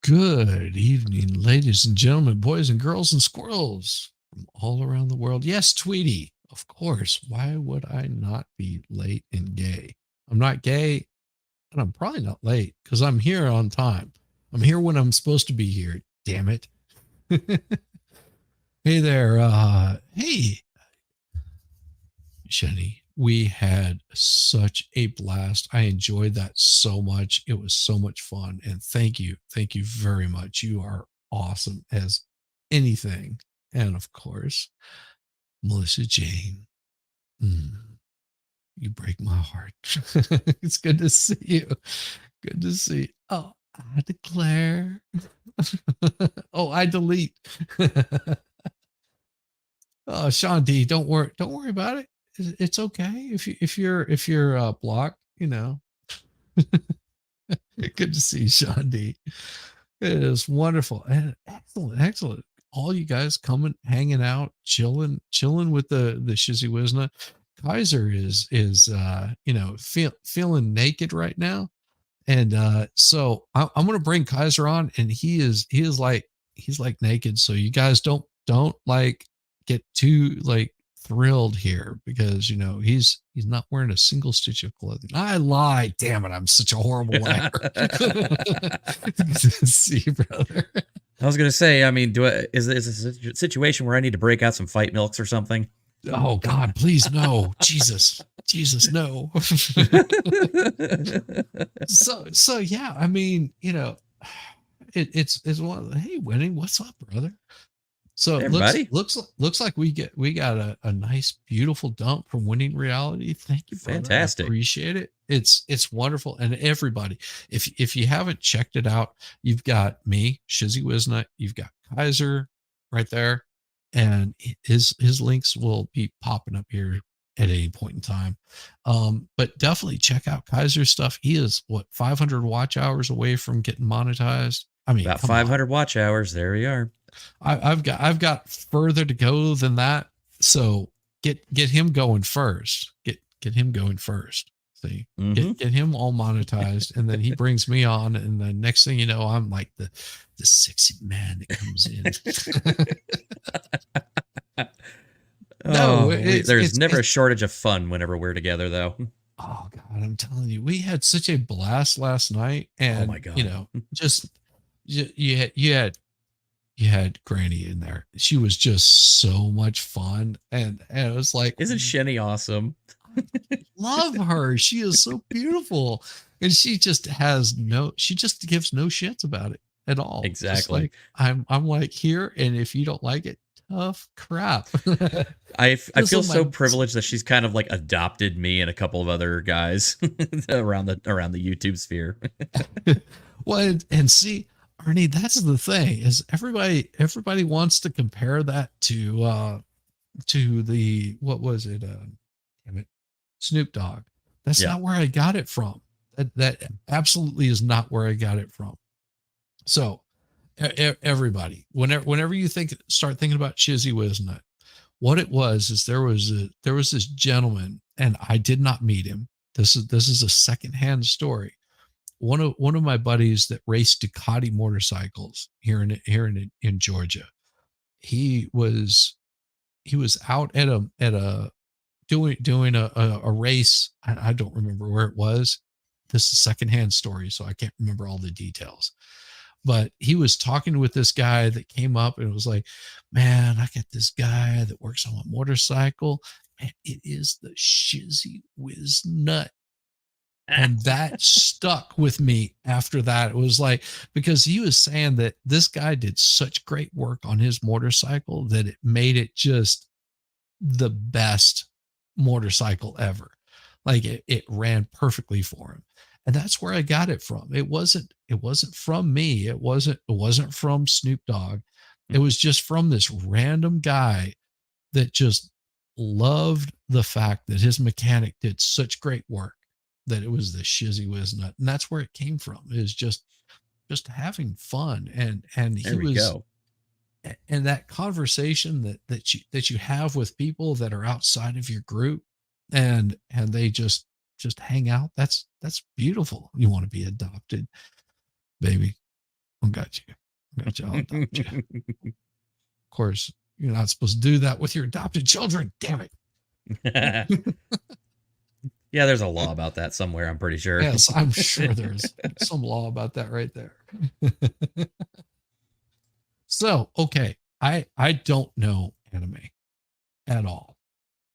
Good evening, ladies and gentlemen, boys and girls and squirrels from all around the world. Yes, Tweety, of course. Why would I not be late and gay? I'm not gay, and I'm probably not late because I'm here on time. I'm here when I'm supposed to be here. Damn it. Hey there. Hey, Jenny. We had such a blast. I enjoyed that so much. It was so much fun. And thank you. Thank you very much. You are awesome as anything. And of course, Melissa Jane. You break my heart. It's good to see you. Good to see you. Oh, I declare. Oh, I delete. Oh, Sean D, don't worry. Don't worry about it. It's okay if you're blocked, you know. Good to see you, Sean D. It is wonderful and excellent, excellent. All you guys coming, hanging out, chilling with the Shizzy Wisna. Kaiser is feeling naked right now, and so I'm gonna bring Kaiser on, and he's like naked. So you guys don't like get too like thrilled here because he's not wearing a single stitch of clothing. I lie. Damn it, I'm such a horrible liar. See, brother. I was gonna say, I mean, is this a situation where I need to break out some fight milks or something? Oh God, please no. Jesus, no. So yeah, I mean, it's one of the, hey, Winnie, what's up, brother? So Hey, it everybody. looks like we got a nice, beautiful dump from Winning Reality. Thank you, brother. Fantastic. I appreciate it. It's wonderful. And everybody, if you haven't checked it out, you've got me, Shizzy Wisna, you've got Kaiser right there, and his links will be popping up here at any point in time. But definitely check out Kaiser's stuff. He is 500 watch hours away from getting monetized. I mean, About 500 watch hours. There we are. I've got further to go than that. So get him going first. Get him going first. See, get him all monetized, and then he brings me on, and then next thing you know, I'm like the sexy man that comes in. No, there's never a shortage of fun whenever we're together, though. Oh God, I'm telling you, we had such a blast last night, and oh my God, just you had Granny in there. She was just so much fun, and it was like, isn't Shenny awesome? Love her. She is so beautiful, and she just gives no shits about it at all. Exactly. Like, I'm like, here, and if you don't like it, tough crap. I feel so privileged that she's kind of like adopted me and a couple of other guys around the YouTube sphere. Well, and see, Arnie, that's the thing, is everybody wants to compare that to the, what was it? Damn it, Snoop Dogg. That's not where I got it from. That absolutely is not where I got it from. So everybody, whenever you start thinking about Shizzy Wisnut, what it was is there was this gentleman, and I did not meet him. This is a secondhand story. One of my buddies that raced Ducati motorcycles here in Georgia. He was out at a doing a race. I don't remember where it was. This is a secondhand story, so I can't remember all the details. But he was talking with this guy that came up and was like, man, I got this guy that works on a motorcycle, and it is the Shizzy Wisnut. And that stuck with me after that. It was like, because he was saying that this guy did such great work on his motorcycle that it made it just the best motorcycle ever. Like it ran perfectly for him. And that's where I got it from. It wasn't from me. It wasn't from Snoop Dogg. It was just from this random guy that just loved the fact that his mechanic did such great work that it was the shizzy whiz nut. And that's where it came from, is just having fun. And There he we was, go. and that conversation that you have with people that are outside of your group, and they just hang out. That's beautiful. You want to be adopted, baby. I got you. I got you. I'll adopt you. Of course, you're not supposed to do that with your adopted children. Damn it. Yeah, there's a law about that somewhere, I'm pretty sure. Yes, I'm sure there's some law about that right there. So, okay, I don't know anime at all.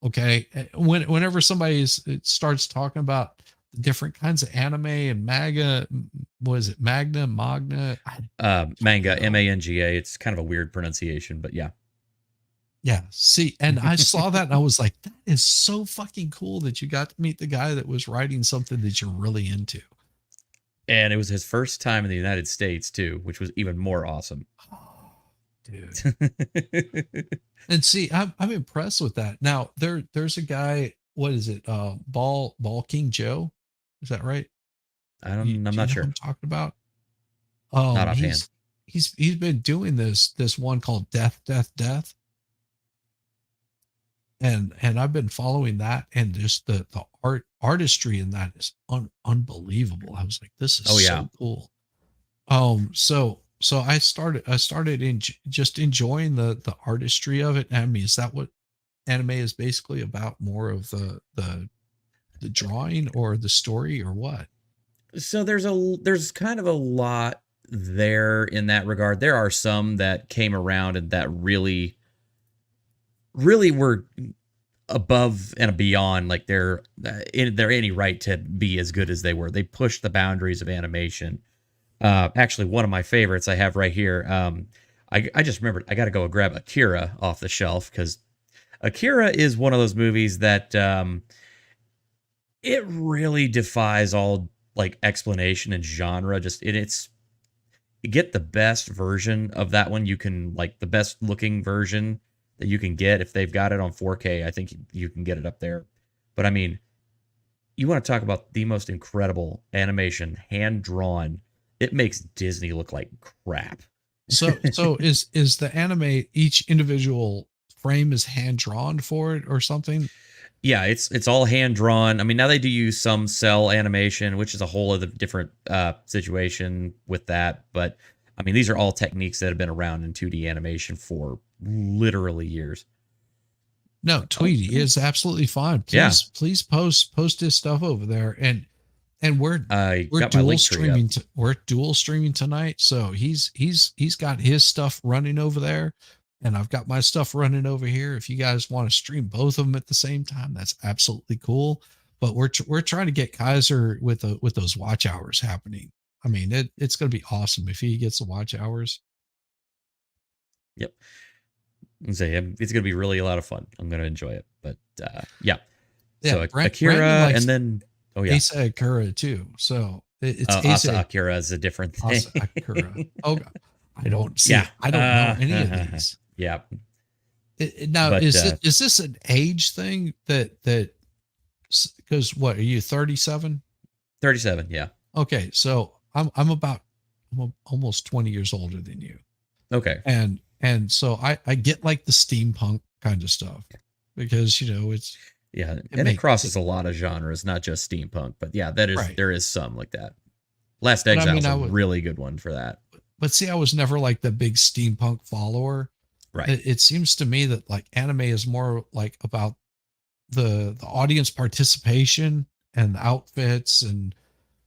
Okay, whenever somebody starts talking about the different kinds of anime and manga, what is it, magna? Manga, Manga. It's kind of a weird pronunciation, but yeah. Yeah. See, and I saw that and I was like, that is so fucking cool that you got to meet the guy that was writing something that you're really into. And it was his first time in the United States too, which was even more awesome. Oh, dude. And see, I'm impressed with that. Now there's a guy, what is it? Ball King Joe. Is that right? I'm Do you not know who sure. I'm talking about? Not offhand. He's been doing this one called Death. And I've been following that, and just the artistry in that is unbelievable. I was like, this is so cool. So I started just enjoying the artistry of it. I mean, is that what anime is basically about? More of the drawing or the story, or what? So there's kind of a lot there in that regard. There are some that came around and that really were above and beyond, like they're any right to be as good as they were. They pushed the boundaries of animation. Actually, one of my favorites I have right here. I just remembered I got to go grab Akira off the shelf, because Akira is one of those movies that it really defies all like explanation and genre. Just it's get the best version of that one. You can, like, the best looking version that you can get. If they've got it on 4K, I think you can get it up there. But I mean, you want to talk about the most incredible animation, hand drawn. It makes Disney look like crap. So is the anime, each individual frame is hand drawn for it or something? Yeah, it's all hand drawn. I mean, now they do use some cell animation, which is a whole other different situation with that. But I mean, these are all techniques that have been around in 2D animation for literally years. No, Tweety is absolutely fine. Please post his stuff over there, and we're dual streaming. We're dual streaming tonight, so he's got his stuff running over there, and I've got my stuff running over here. If you guys want to stream both of them at the same time, that's absolutely cool. But we're trying to get Kaiser with those watch hours happening. I mean, it's going to be awesome if he gets the watch hours. Yep. It's going to be really a lot of fun. I'm going to enjoy it. But yeah. So Akira, and then Asa Akira too. So it's Asa Akira is a different thing. Asa Akira. Oh, I don't see. Yeah. I don't know any of these. Yeah. Now, is this an age thing that because what are you, 37? 37, yeah. Okay, so I'm almost 20 years older than you. Okay. And so I get like the steampunk kind of stuff, because it's it crosses a lot of genres, not just steampunk, but yeah, that is right. There is some like that. Last Exile is a really good one for that. But see, I was never like the big steampunk follower. Right. It seems to me that like anime is more like about the audience participation and the outfits and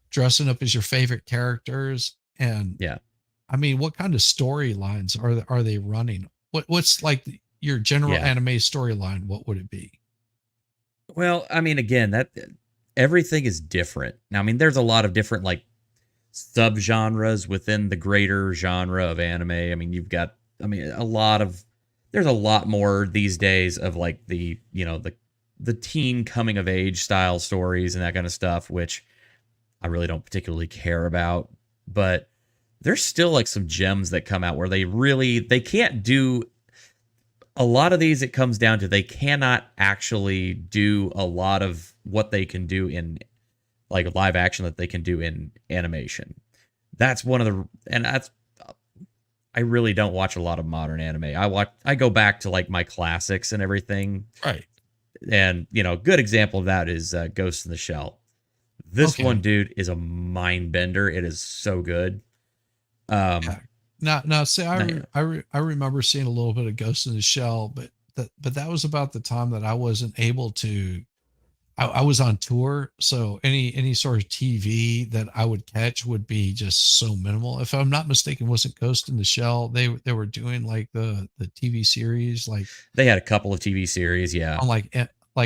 dressing up as your favorite characters. And yeah, I mean, what kind of storylines are they running? What's like your general anime storyline? What would it be? Well, I mean, again, that everything is different. Now, I mean, there's a lot of different like subgenres within the greater genre of anime. I mean, there's a lot more these days of like the teen coming of age style stories and that kind of stuff, which I really don't particularly care about. But there's still like some gems that come out where they can't do a lot of these. It comes down to they cannot actually do a lot of what they can do in like live action that they can do in animation. That's one of the, and that's, I really don't watch a lot of modern anime. I go back to like my classics and everything. Right. And, good example of that is Ghost in the Shell. This one, Okay. dude, is a mind bender. It is so good. Yeah. Now, see, Now, I remember seeing a little bit of Ghost in the Shell, but that was about the time that I wasn't able to. I was on tour, so any sort of TV that I would catch would be just so minimal. If I'm not mistaken, wasn't Ghost in the Shell? They were doing like the TV series like they had a couple of TV series, yeah, on like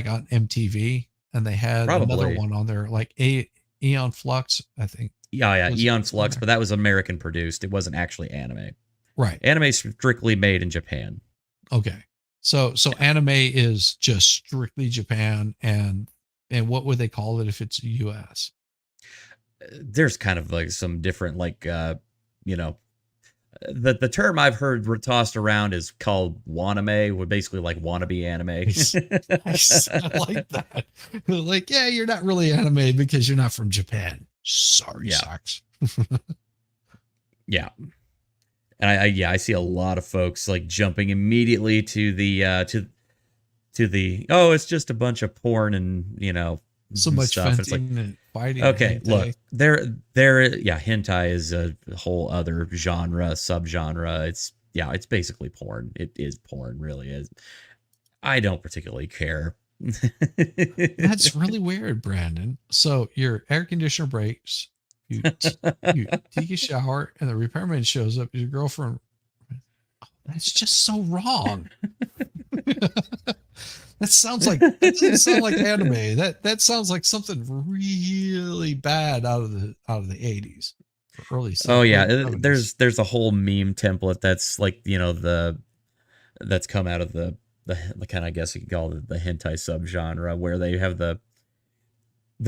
on MTV, and they had another probably. one on there like a Eon Flux, I think Yeah, Eon was on Flux, there. but that was American produced. It wasn't actually anime. Right. Anime strictly made in Japan. Okay. So Yeah. anime is just strictly Japan, and what would they call it if it's US? There's kind of like some different like you know the term I've heard tossed around is called waname, with basically like wannabe anime. Nice. Nice. I like that. Like, yeah, you're not really anime because you're not from Japan. Sorry, Yeah, socks. yeah. And I see a lot of folks like jumping immediately to the to the, oh, it's just a bunch of porn and So and much stuff. It's like, fencing and fighting and okay, look, hentai. there, yeah, hentai is a whole other genre, subgenre. It's basically porn. It is porn, really is. I don't particularly care. That's really weird, Brandon. So your air conditioner breaks, you take a shower, and the repairman shows up. Your girlfriend. That's just so wrong. That doesn't sound like anime. That sounds like something really bad out of the 80s, Oh yeah, early 70s. there's a whole meme template that's like that's come out of the kind of, I guess you could call it the hentai subgenre, where they have the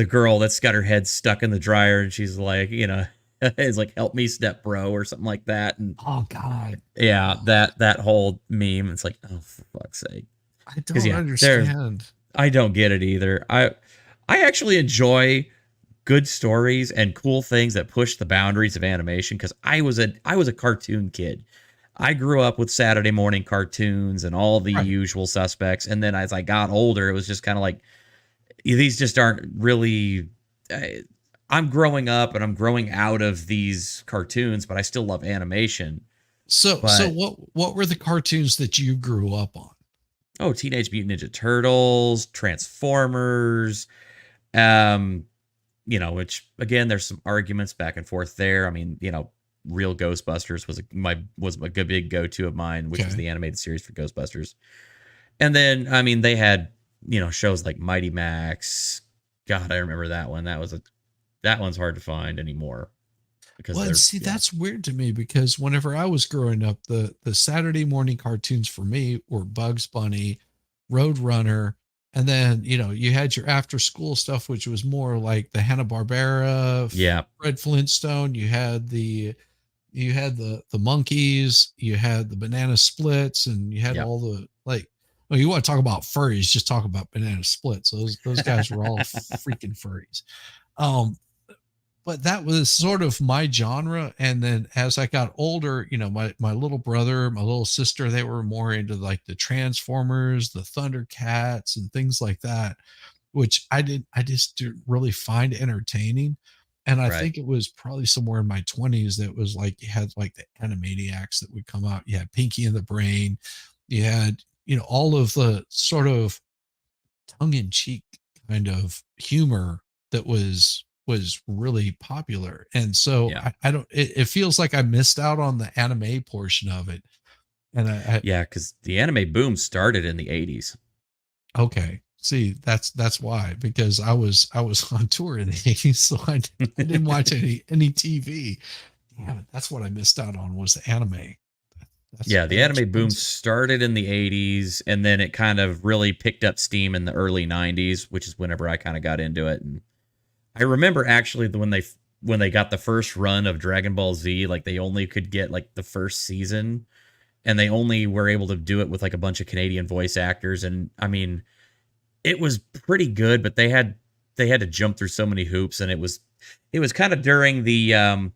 girl that's got her head stuck in the dryer and she's like, it's like, help me step bro or something like that. And Oh God. yeah, that whole meme, it's like, oh, for fuck's sake. I Because don't yeah, there, understand. I don't get it either. I actually enjoy good stories and cool things that push the boundaries of animation, because I was a cartoon kid. I grew up with Saturday morning cartoons and all the Right. usual suspects, and then as I got older, it was just kind of like, these just aren't really. I'm growing up and I'm growing out of these cartoons, but I still love animation. So But what were the cartoons that you grew up on? oh, Teenage Mutant Ninja Turtles, Transformers, um, which again, there's some arguments back and forth there. I mean, Real Ghostbusters was a good big go to of mine, which was Okay. the animated series for Ghostbusters. And then, I mean, they had shows like Mighty Max. God, I remember that one. That one's hard to find anymore because Well, and they're, see, yeah, that's weird to me because whenever I was growing up, the Saturday morning cartoons for me were Bugs Bunny, Roadrunner, and then you had your after school stuff, which was more like the Hanna Barbera, yeah, Fred Flintstone. You had the monkeys, you had the banana splits, and you had yeah. all the like. Well, you want to talk about furries? Just talk about banana splits. Those guys were all freaking furries. Um, but that was sort of my genre. And then as I got older, my little brother, my little sister, they were more into like the Transformers, the Thundercats, and things like that, which I just didn't really find entertaining. And I Right. think it was probably somewhere in my 20s that was like you had like the Animaniacs that would come out. You had Pinky and the Brain. You had, all of the sort of tongue in cheek kind of humor that was really popular. And so Yeah. I don't it feels like I missed out on the anime portion of it. And Yeah, because the anime boom started in the 80s. okay. See, that's why, because I was on tour in the 80s, so I didn't watch any TV. Damn it, that's what I missed out on was the anime. Yeah, the That anime boom explains. started in the 80s, and then it kind of really picked up steam in the early 90s, which is whenever I kind of got into it. And I remember actually when they got the first run of Dragon Ball Z, like they only could get like the first season, and they only were able to do it with like a bunch of Canadian voice actors. And I mean, it was pretty good, but they had to jump through so many hoops, and it was kind of during the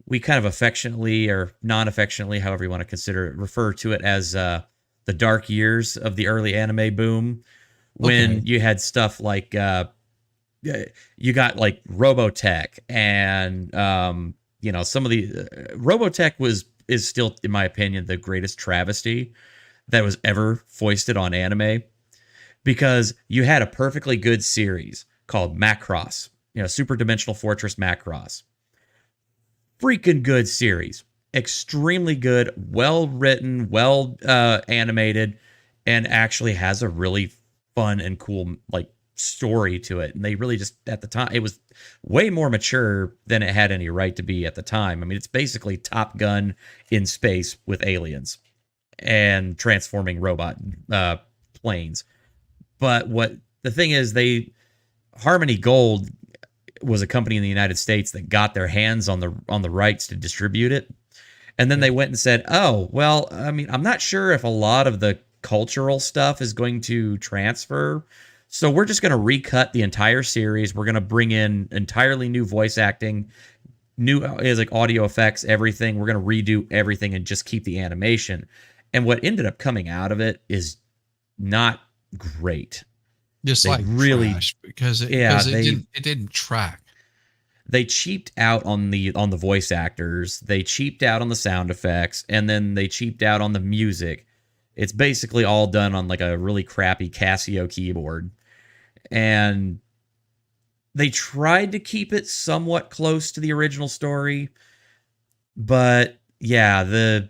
we kind of affectionately or non-affectionately, however you want to consider it, refer to it as the dark years of the early anime boom, when Okay. you had stuff like you got like Robotech and you know, some of the Robotech was is still, in my opinion, the greatest travesty that was ever foisted on anime, because you had a perfectly good series called Macross, you know, Super Dimensional Fortress Macross. Freaking good series. Extremely good, well written, well animated, and actually has a really fun and cool like story to it. And they really just, at the time, it was way more mature than it had any right to be at the time. I mean, it's basically Top Gun in space with aliens and transforming robot planes. But what the thing is, they Harmony Gold was a company in the United States that got their hands on the rights to distribute it. And then they Okay. went and said, "Oh, well, I mean, I'm not sure if a lot of the cultural stuff is going to transfer. So we're just going to recut the entire series. We're going to bring in entirely new voice acting, new is like audio effects, everything. We're going to redo everything and just keep the animation." And what ended up coming out of it is not great. Just They like really, trash yeah, because it didn't track. they cheaped out on the voice actors, they cheaped out on the sound effects, and then they cheaped out on the music. It's basically all done on like a really crappy Casio keyboard. And they tried to keep it somewhat close to the original story, but yeah, it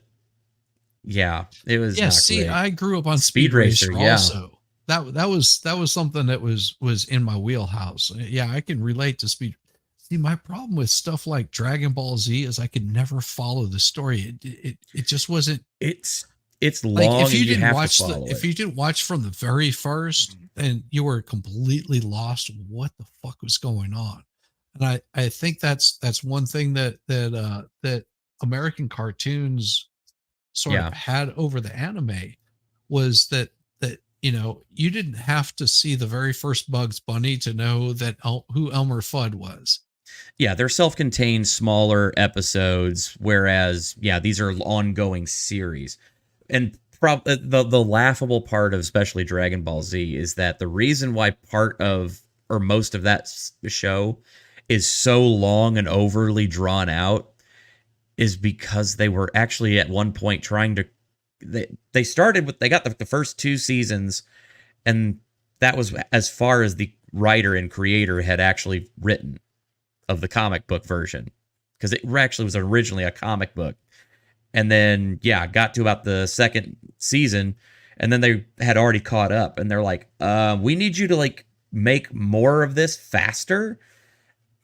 was Yeah, not see, great. I grew up on Speed Speed Racer, Racer yeah. also. That was something that was in my wheelhouse. Yeah, I can relate to Speed. See, my problem with stuff like Dragon Ball Z is I could never follow the story. It just wasn't It's it's like long and you have to follow if it. you didn't watch from the very first, then you were completely lost. What the fuck was going on? And I think that's one thing that American cartoons sort of Yeah. had over the anime was that you didn't have to see the very first Bugs Bunny to know who Elmer Fudd was. Yeah, they're self-contained smaller episodes, whereas yeah, these are ongoing series. And the laughable part of especially Dragon Ball Z is that the reason why part of or most of that show is so long and overly drawn out is because they were actually at one point trying to they started with they got the first two seasons, and that was as far as the writer and creator had actually written of the comic book version, because it actually was originally a comic book. And then yeah, got to about the second season, and then they had already caught up, and they're like, we need you to like make more of this faster,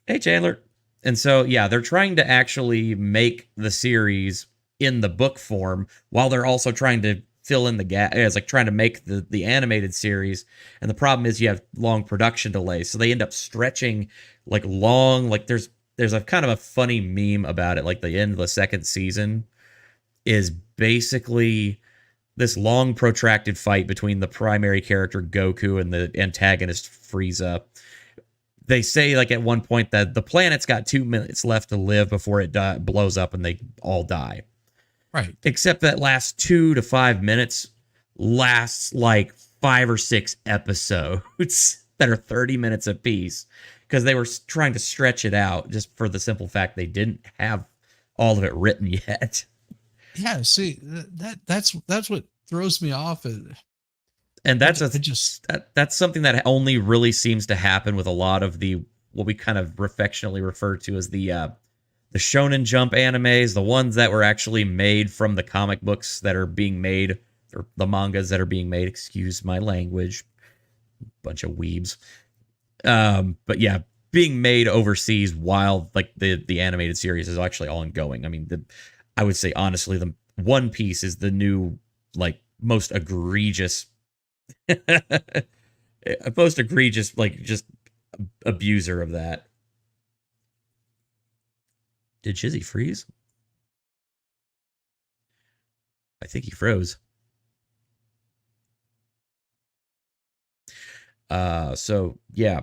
hey Chandler. And so yeah, they're trying to actually make the series in the book form while they're also trying to fill in the gap. It's like trying to make the animated series. And the problem is you have long production delays, so they end up stretching like long, like there's a kind of a funny meme about it, like the end of the second season is basically this long protracted fight between the primary character Goku and the antagonist Frieza. They say like at one point that the planet's got 2 minutes left to live before it blows up and they all die. Right. Except that last 2 to 5 minutes lasts like 5 or 6 episodes that are 30 minutes apiece, because they were trying to stretch it out just for the simple fact they didn't have all of it written yet. Yeah. See, that's what throws me off. And I, that's a I just that's something that only really seems to happen with a lot of the what we kind of affectionately refer to as the Shonen Jump animes, the ones that were actually made from the comic books that are being made, or the mangas that are being made. Excuse my language, bunch of weebs. But yeah, being made overseas while like the animated series is actually ongoing. I mean, I would say honestly, the One Piece is the new like most egregious, most egregious like just abuser of that. Did Shizzy freeze? I think he froze. So yeah.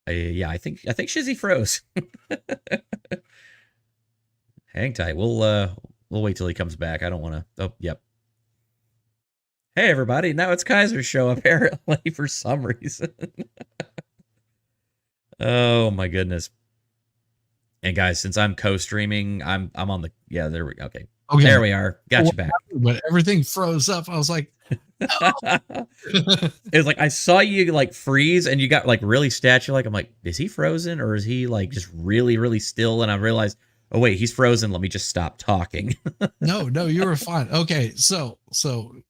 Yeah, I think Shizzy froze. Hang tight. We'll wait till he comes back. I don't want to. Oh, yep. Hey everybody, now it's Kaiser's show apparently for some reason. Oh my goodness. And guys, since I'm co-streaming, I'm on the yeah, there we go. Okay. Okay. There we are. Got you back. But everything froze up. I was like, It was like I saw you like freeze and you got like really statue like. I'm like, is he frozen or is he like just really, really still? And I realized, oh wait, he's frozen. Let me just stop talking. no, you were fine. Okay, so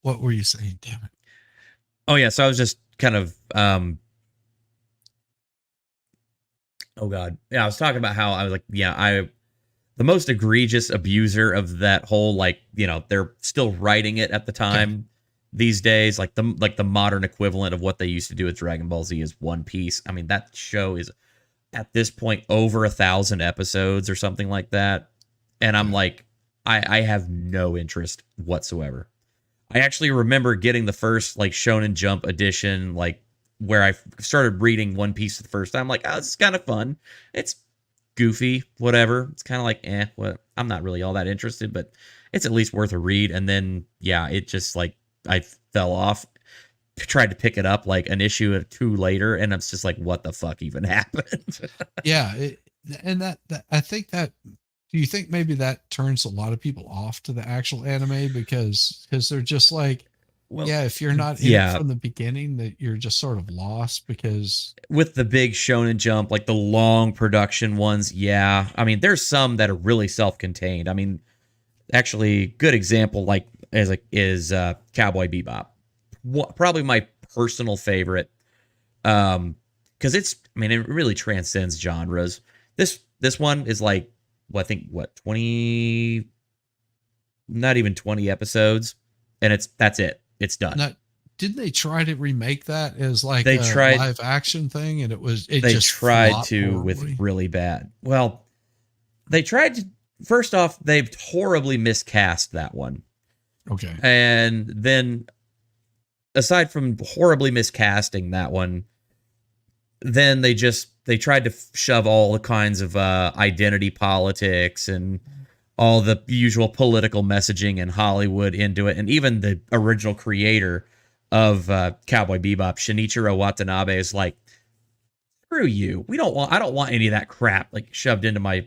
what were you saying? Damn it. Oh yeah, so I was just kind of oh god. Yeah, I was talking about how I was like, yeah, the most egregious abuser of that whole like, they're still writing it at the time. Okay. These days, like the modern equivalent of what they used to do with Dragon Ball Z is One Piece. I mean, that show is at this point over 1,000 episodes or something like that. And I'm like, I have no interest whatsoever. I actually remember getting the first like Shonen Jump edition, like where I started reading One Piece the first time. Like, oh, this is kind of fun. It's goofy, whatever. It's kind of like, what? I'm not really all that interested, but it's at least worth a read. And then, yeah, it just like I fell off. Tried to pick it up like an issue or two later, and it's just like, what the fuck even happened? Yeah, and that I think that. Do you think maybe that turns a lot of people off to the actual anime because they're just like, Well, yeah, if you're not in it yeah, from the beginning, that you're just sort of lost because with the big Shonen Jump, like the long production ones, yeah. I mean, there's some that are really self-contained. I mean, actually, good example like is Cowboy Bebop. Probably my personal favorite, because I mean, it really transcends genres. This one is like, well, I think what 20, not even 20 episodes, and that's it. It's done. not. Didn't they try to remake that as like They a tried. live action thing, and it They just tried flopped to with horribly? really bad. Well, they tried to. First off, they've horribly miscast that one, Okay. and then aside from horribly miscasting that one, then they tried to shove all the kinds of identity politics and all the usual political messaging in Hollywood into it, and even the original creator of Cowboy Bebop, Shinichiro Watanabe, is like, "Screw you! I don't want any of that crap like shoved into my."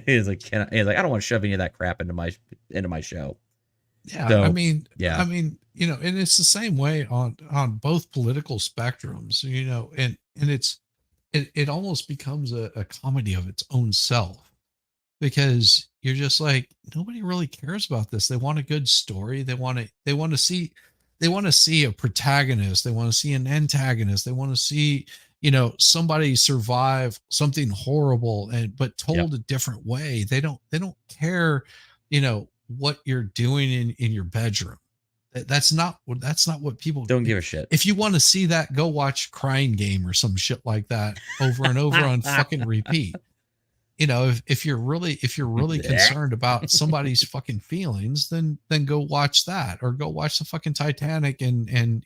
He's like, I don't want to shove any of that crap into my show. Yeah, So I yeah, mean, and it's the same way on both political spectrums, and it almost becomes a comedy of its own self because you're just like nobody really cares about this. They want a good story. They want to see a protagonist. They want to see an antagonist. They want to see somebody survive something horrible and but yep. told a different way. They don't care what you're doing in your bedroom. That's not what people. Don't give a shit. If you want to see that, go watch Crying Game or some shit like that over and over on fucking repeat. If you're really concerned about somebody's fucking feelings, then go watch that or go watch the fucking Titanic and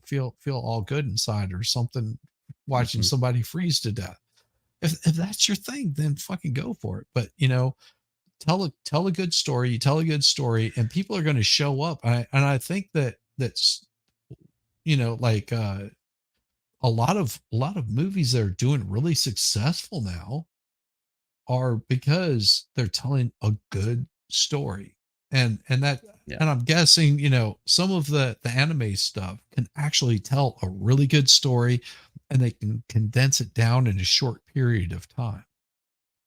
feel all good inside or something watching Mhm. somebody freeze to death. If that's your thing, then fucking go for it. But tell a good story. You tell a good story, and people are going to show up. And I think that's like a lot of movies that are doing really successful now are because they're telling a good story. And Yeah. and I'm guessing some of the anime stuff can actually tell a really good story, and they can condense it down in a short period of time.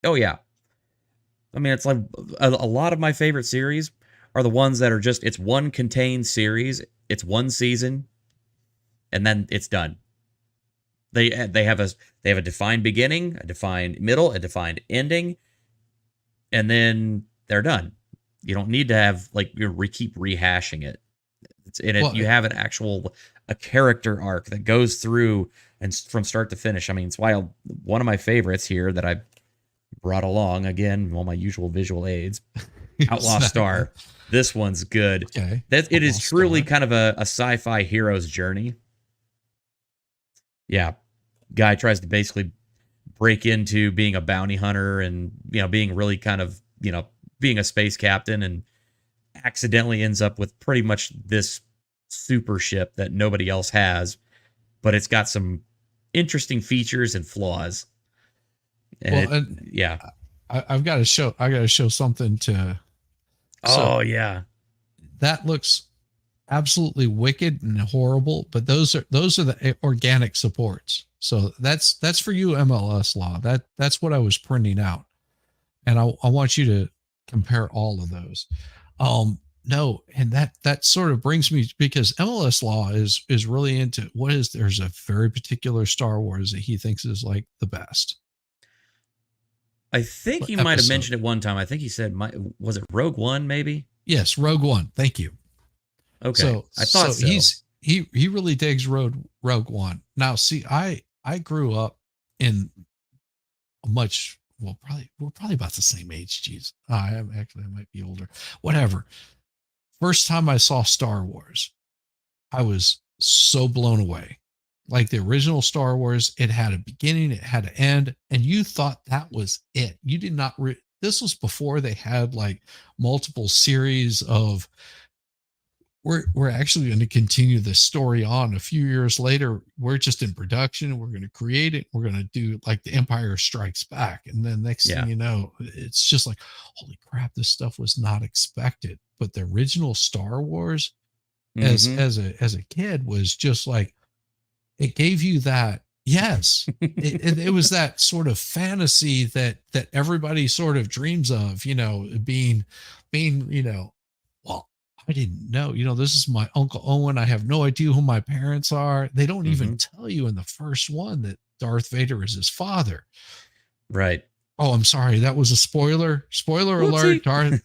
Oh yeah. I mean, it's like a lot of my favorite series are the ones that are just it's one contained series, it's one season, and then it's done. They have a defined beginning, a defined middle, a defined ending, and then they're done. You don't need to have like keep rehashing it. It's in it. Well, You have an actual a character arc that goes through and from start to finish. I mean, it's why one of my favorites here that I brought along again, all my usual visual aids, Outlaw Star. This one's good. Okay. That it is Outlaw truly Star. kind of a sci-fi hero's journey. Yeah, guy tries to basically break into being a bounty hunter and being really kind of being a space captain, and accidentally ends up with pretty much this super ship that nobody else has, but it's got some interesting features and flaws. And Well, and yeah. I've got to show. I got to show something to. Oh yeah. That looks absolutely wicked and horrible, but those are the organic supports. So that's for you, MLS Law. That's what I was printing out, and I want you to compare all of those. No, and that sort of brings me, because MLS Law is really into there's a very particular Star Wars that he thinks is like the best. I think you might have Episode. mentioned it one time. I think he said, was it Rogue One maybe? Yes, Rogue One. Thank you. Okay. I thought so. He really digs Rogue One. Now, see, I grew up in we're probably about the same age. Jeez. I might be older. Whatever. First time I saw Star Wars, I was so blown away. Like the original Star Wars, it had a beginning, it had an end, and you thought that was it. You did not this was before they had like multiple series of we're actually going to continue this story on a few years later. We're just in production. We're going to create it. We're going to do like the Empire Strikes Back. And then next thing you know, it's just like, holy crap, this stuff was not expected. But the original Star Wars as a kid was just like, it gave you that. Yes. it was that sort of fantasy that everybody sort of dreams of, being, well, I didn't know, this is my Uncle Owen. I have no idea who my parents are. They don't even tell you in the first one that Darth Vader is his father. Right. Oh, I'm sorry. That was a spoiler. Spoiler alert, Darth.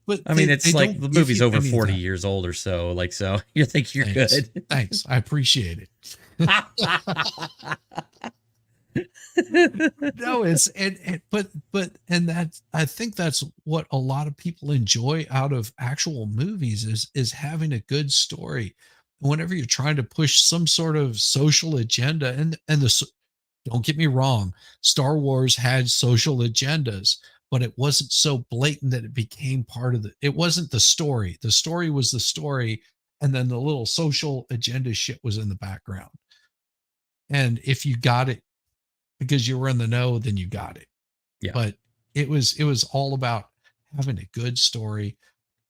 But I mean, it's like the movie's over 40 years old or so. Like, so you think you're good. Thanks. I appreciate it. No, and that, I think that's what a lot of people enjoy out of actual movies is having a good story. Whenever you're trying to push some sort of social agenda, and don't get me wrong, Star Wars had social agendas, but it wasn't so blatant that it became part of it wasn't the story. The story was the story, and then the little social agenda shit was in the background. And if you got it because you were in the know, then you got it. Yeah. But it was all about having a good story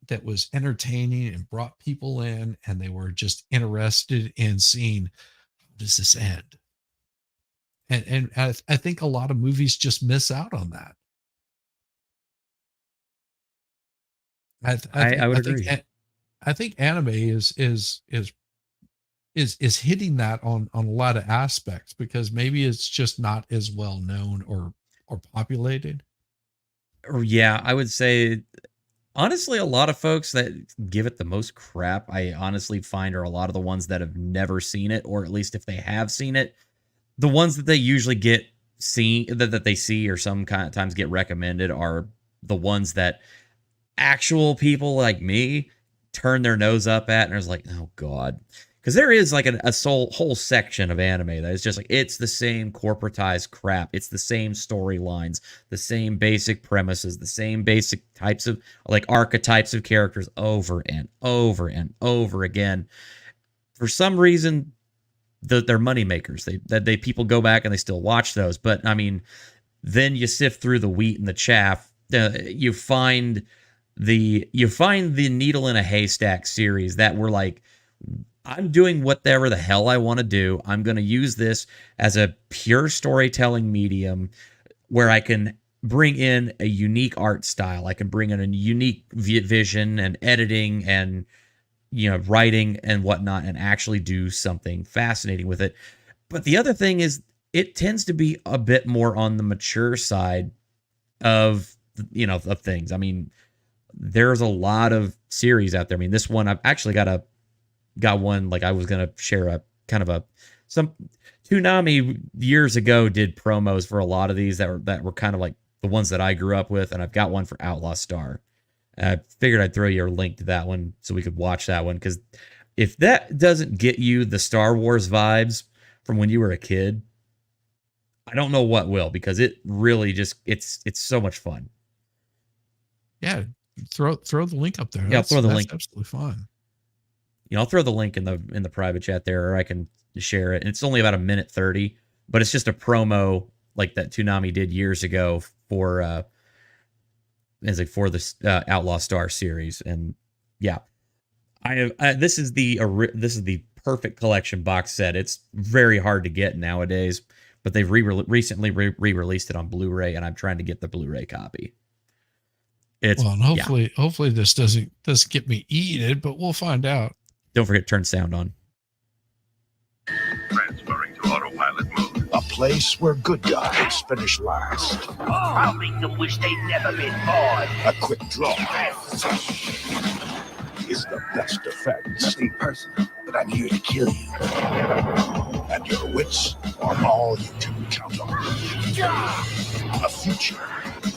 that was entertaining and brought people in, and they were just interested in seeing, how does this end? And I think a lot of movies just miss out on that. I would agree. I think anime is hitting that on a lot of aspects, because maybe it's just not as well known or populated. Yeah, I would say honestly, a lot of folks that give it the most crap, I honestly find, are a lot of the ones that have never seen it, or at least if they have seen it, the ones that they usually get that they see or some kind of times get recommended are the ones that actual people like me turn their nose up at and is like, oh god. Because there is like a whole section of anime that is just like, it's the same corporatized crap. It's the same storylines, the same basic premises, the same basic types of like archetypes of characters over and over and over again. For some reason, they're money makers. They people go back and they still watch those. But I mean, then you sift through the wheat and the chaff. You find the needle in a haystack series that were like, I'm doing whatever the hell I want to do. I'm going to use this as a pure storytelling medium where I can bring in a unique art style. I can bring in a unique vision and editing and, writing and whatnot, and actually do something fascinating with it. But the other thing is, it tends to be a bit more on the mature side of of things. I mean, there's a lot of series out there. I mean, this one I've actually got one, like I was gonna share a kind of a some Toonami years ago did promos for a lot of these that were kind of like the ones that I grew up with, and I've got one for Outlaw Star. I figured I'd throw you a link to that one so we could watch that one, because if that doesn't get you the Star Wars vibes from when you were a kid, I don't know what will, because it really just it's so much fun. Yeah, throw the link up there. Yeah, I'll throw the that's link. Absolutely fun. I'll throw the link in the private chat there, or I can share it. And it's only about 1:30, but it's just a promo like that Toonami did years ago for for the Outlaw Star series. And yeah, this is the perfect collection box set. It's very hard to get nowadays, but they've recently re-released it on Blu-ray, and I'm trying to get the Blu-ray copy. And hopefully this doesn't get me eating it, but we'll find out. Don't forget to turn sound on. Transferring to autopilot mode. A place where good guys finish last. Oh, I'll make them wish they'd never been born. A quick draw is the best defense. Nothing personal, but I'm here to kill you. And your wits are all you can count on. A future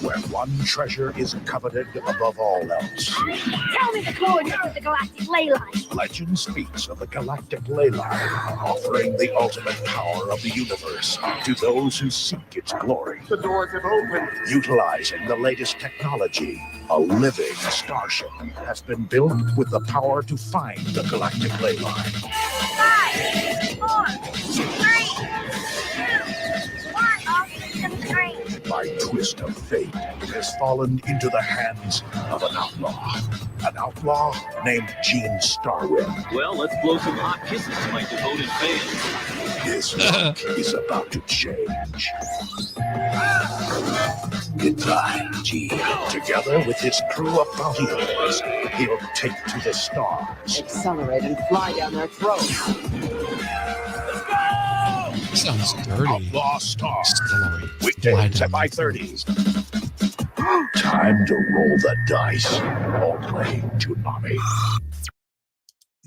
where one treasure is coveted above all else. Tell me the coordinates of the galactic ley line. Legend speaks of the galactic ley line, offering the ultimate power of the universe to those who seek its glory. The doors have opened. Utilizing the latest technology, a living starship has been built with the power to find the galactic ley line. 5, 4, 3, 2, 1. Off system screen. By twist of fate, it has fallen into the hands of an outlaw. An outlaw named Gene Starwind. Well, let's blow some hot kisses to my devoted fans. His luck is about to change. Goodbye, Gene. Together with his crew of bounty hunters, he'll take to the stars. Accelerate and fly down their throats. Sounds dirty. Outlaw Star. Accelerate. Weekdays at 5:30. Time to roll the dice. Only Toonami.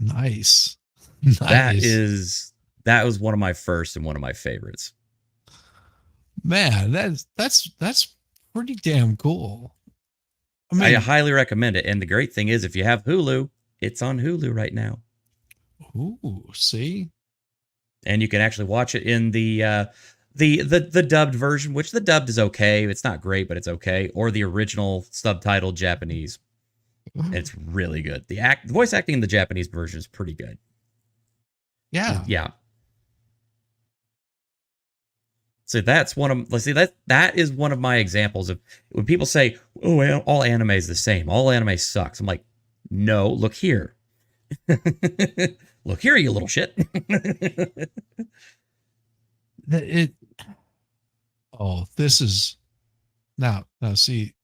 Nice. That was one of my first and one of my favorites. Man, that's pretty damn cool. I highly recommend it. And the great thing is, if you have Hulu, it's on Hulu right now. Ooh, see? And you can actually watch it in the dubbed version, which the dubbed is okay. It's not great, but it's okay. Or the original subtitled Japanese. It's really good. The voice acting in the Japanese version is pretty good. Yeah. Yeah. So that's that is one of my examples of when people say, "Oh, all anime is the same. All anime sucks." I'm like, "No, look here." Look here, you little shit. This is now see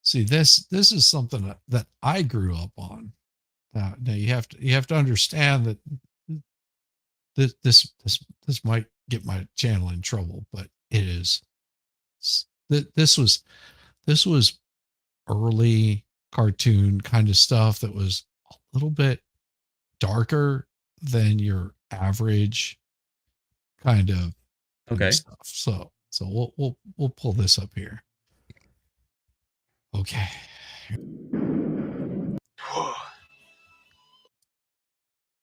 this is something that I grew up on. Now you have to understand that this might get my channel in trouble, but it is this was early cartoon kind of stuff that was a little bit darker than your average kind of stuff. So we'll pull this up here. Okay.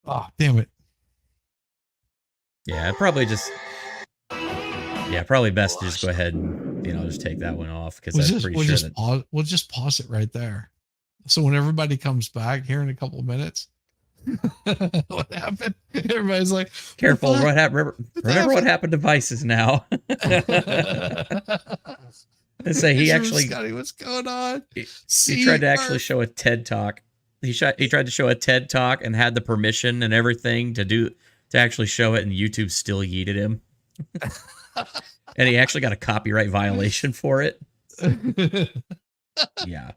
Oh, damn it. Yeah, probably best to just go ahead and just take that one off, because we'll just pause it right there. So when everybody comes back here in a couple of minutes, what happened? Everybody's like, careful. Remember what happened to Vices now. And say he actually, Scotty, what's going on? He tried to actually show a TED talk. He tried to show a TED talk and had the permission and everything to actually show it, and YouTube still yeeted him. And he actually got a copyright violation for it. Yeah.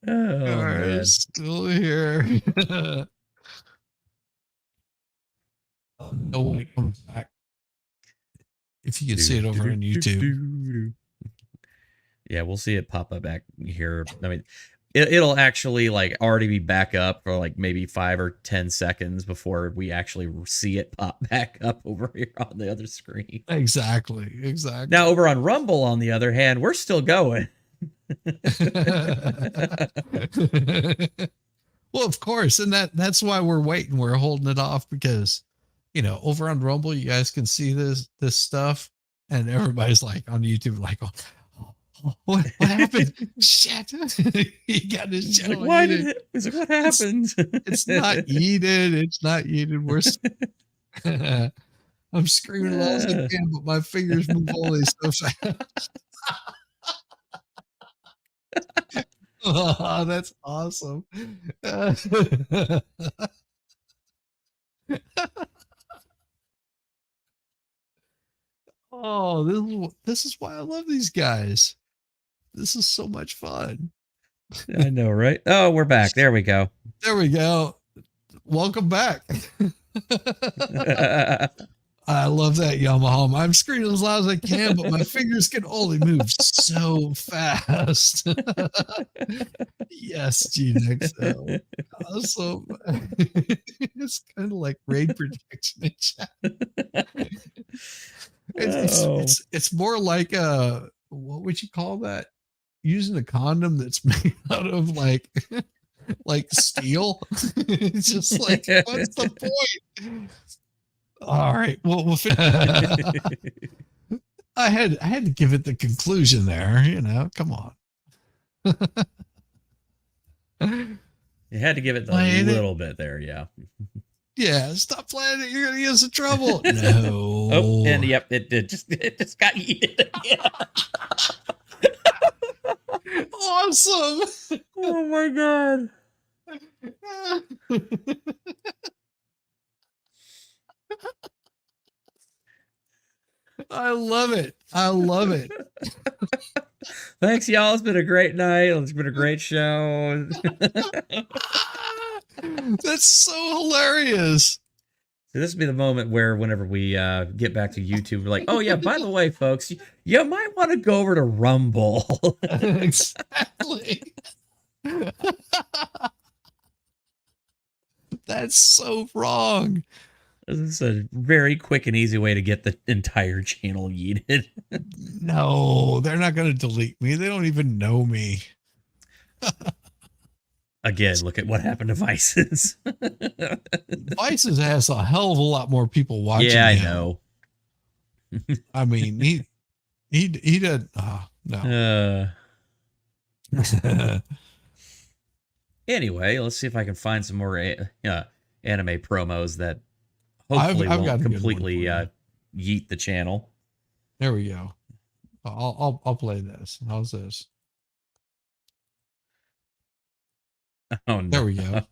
Oh, man. Still here. No one comes back. If you can see it over on YouTube. Yeah, we'll see it pop up back here. I mean, it'll actually like already be back up for like maybe 5 or 10 seconds before we actually see it pop back up over here on the other screen. Exactly. Now over on Rumble, on the other hand, we're still going. Well, of course, and that's why we're waiting. We're holding it off because, over on Rumble, you guys can see this stuff, and everybody's like on YouTube, like, what happened? Shit, he got his channel. Like, why did it? He's like, what happened? It's not yeeted. It's not yeeted. I'm screaming as loud as I can, but my fingers move only so fast. Oh, that's awesome. Oh, this is why I love these guys. This is so much fun. I know, right? Oh, we're back. There we go. There we go. Welcome back. I love that Yamaha. I'm screaming as loud as I can, but my fingers can only move so fast. Yes, GNXL. Awesome. It's kind of like rain protection in chat. It's more like what would you call that? Using a condom that's made out of like steel. It's just like, what's the point? All right. Well, I had to give it the conclusion there. Come on. You had to give it a little bit there, yeah. Yeah, stop playing it. You're gonna get us in trouble. No. Oh, and yep, it just got yeeted again. Awesome. Oh my god. I love it. I love it. Thanks, y'all. It's been a great night. It's been a great show. That's so hilarious. So this will be the moment where whenever we get back to YouTube, we're like, oh yeah, by the way, folks, you might want to go over to Rumble. Exactly. That's so wrong. This is a very quick and easy way to get the entire channel yeeted. No, they're not going to delete me. They don't even know me. Again, look at what happened to Vices. Vices has a hell of a lot more people watching. Yeah, I him. know. I mean, he did. No. Anyway, let's see if I can find some more anime promos that hopefully I've won't completely yeet the channel. There we go. I'll play this. How's this? Oh no. There we go.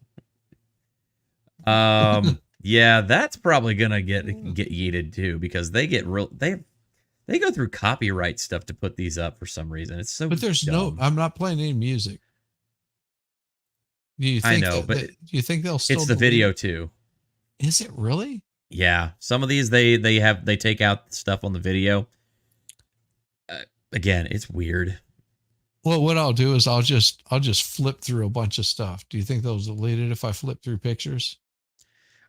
Yeah, that's probably gonna get yeeted too, because they get they go through copyright stuff to put these up for some reason. It's so But there's dumb. I'm not playing any music. Do you think I know, but do you think they'll still it's the video too. Is it really? Yeah, some of these they take out stuff on the video. Again, it's weird. Well, what I'll do is I'll just flip through a bunch of stuff. Do you think they'll delete it if I flip through pictures?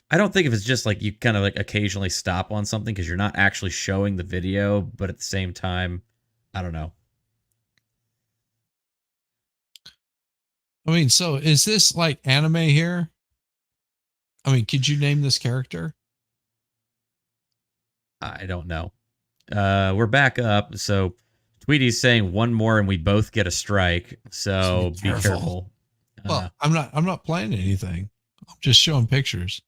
I don't think if it's just like you kind of like occasionally stop on something because you're not actually showing the video, but at the same time, I don't know. I mean, so is this like anime here? I mean, could you name this character? I don't know. We're back up. So Tweety's saying one more and we both get a strike. So be careful. Well, I'm not playing anything. I'm just showing pictures.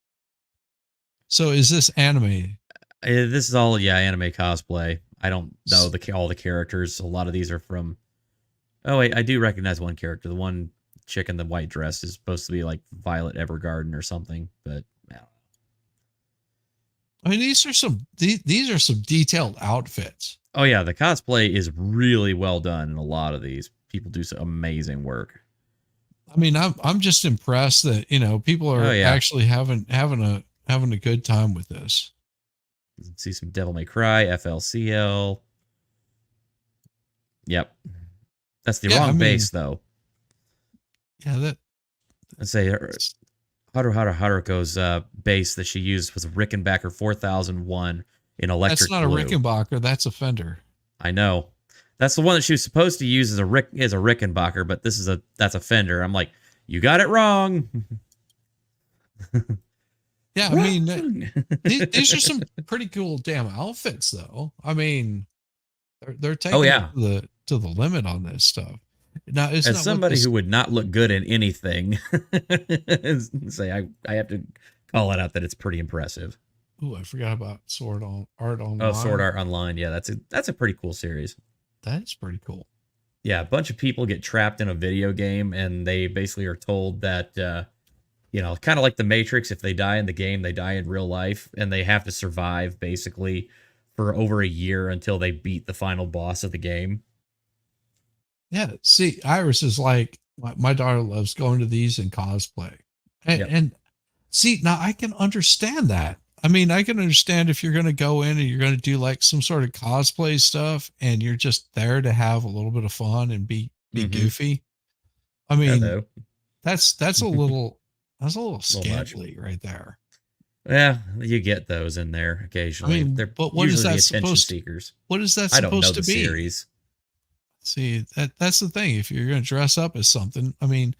So is this anime? This is all, anime cosplay. I don't know all the characters. A lot of these are from... Oh, wait, I do recognize one character. The one chick in the white dress is supposed to be like Violet Evergarden or something, but I don't know. I mean, these are some detailed outfits. Oh yeah, the cosplay is really well done in a lot of these. People do some amazing work. I mean, I'm just impressed that people are actually having a good time with this. See some Devil May Cry, FLCL. Yep. That's the Yeah, wrong I mean, base, though. yeah, that Let's say Haruko's base that she used was Rickenbacker 4001 in that's electric not a blue. Rickenbacker. That's a Fender. I know. That's the one that she was supposed to use as a Rickenbacker, but that's a Fender. I'm like, you got it wrong. Yeah, I mean, these are some pretty cool damn outfits, though. I mean, they're taking Oh, yeah. it to the limit on this stuff. Now, it's As not somebody who would not look good in anything, say I have to call it out that it's pretty impressive. Ooh, I forgot about Art Online. Oh, Sword Art Online. Yeah, that's a pretty cool series. That's pretty cool. Yeah, a bunch of people get trapped in a video game and they basically are told that kind of like the Matrix, if they die in the game, they die in real life, and they have to survive basically for over a year until they beat the final boss of the game. Yeah, see, Iris is like my daughter loves going to these and cosplay, and see, now I can understand that. I mean, I can understand if you're going to go in and you're going to do like some sort of cosplay stuff, and you're just there to have a little bit of fun and be goofy. I mean, that's a little scantily right there. Yeah, you get those in there occasionally. I mean, they're but what is usually that the attention supposed seekers. What is that I don't know supposed the to be? series. See, that's the thing. If you're going to dress up as something, I mean,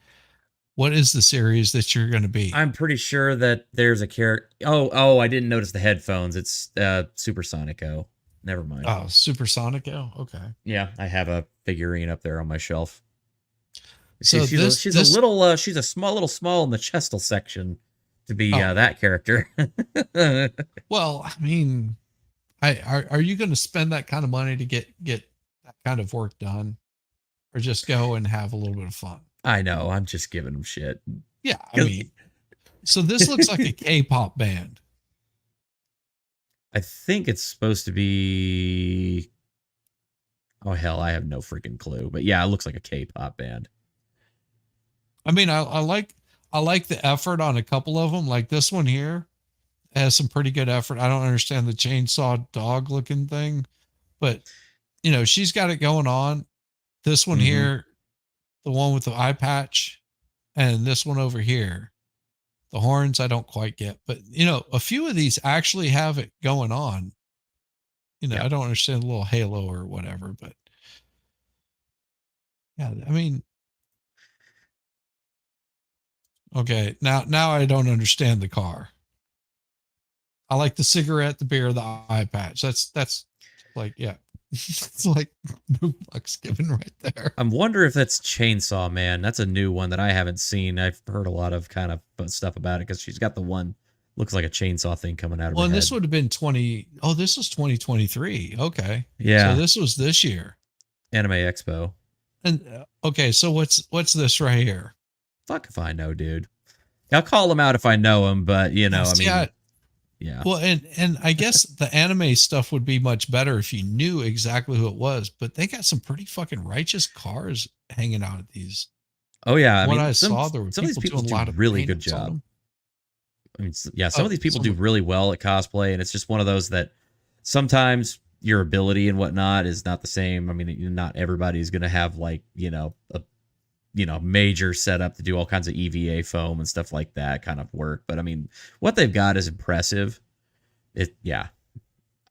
what is the series that you're going to be? I'm pretty sure that there's a character. Oh, I didn't notice the headphones. It's Supersonico. Never mind. Oh, Supersonico. Okay. Yeah, I have a figurine up there on my shelf. So she's a little she's a small in the chestal section to be that character. Well, I mean, are you going to spend that kind of money to get that kind of work done, or just go and have a little bit of fun? I know. I'm just giving them shit. Yeah, I mean, so this looks like a K-pop band. I think it's supposed to be. Oh hell, I have no freaking clue. But yeah, it looks like a K-pop band. I mean, I like the effort on a couple of them. Like this one here has some pretty good effort. I don't understand the chainsaw dog looking thing, but she's got it going on. This one here, the one with the eye patch, and this one over here, the horns, I don't quite get, but a few of these actually have it going on. I don't understand the little halo or whatever, but yeah, I mean, okay, now I don't understand the car. I like the cigarette, the beer, the eye patch. That's like, yeah. It's like no fucks given right there. I'm wondering if that's Chainsaw Man. That's a new one that I haven't seen. I've heard a lot of kind of stuff about it because she's got the one looks like a chainsaw thing coming out of her and head. this would have been this was 2023. Okay. Yeah. So this was this year. Anime Expo. And okay, so what's this right here? Fuck if I know, dude. I'll call him out if I know him, but yeah. Well, and I guess the anime stuff would be much better if you knew exactly who it was, but they got some pretty fucking righteous cars hanging out at these. Oh yeah, I saw there were some of these people doing a lot of really good job. I mean, yeah, some of these people do really well at cosplay, and it's just one of those that sometimes your ability and whatnot is not the same. I mean, not everybody's going to have like, a major setup to do all kinds of EVA foam and stuff like that kind of work. But I mean, what they've got is impressive.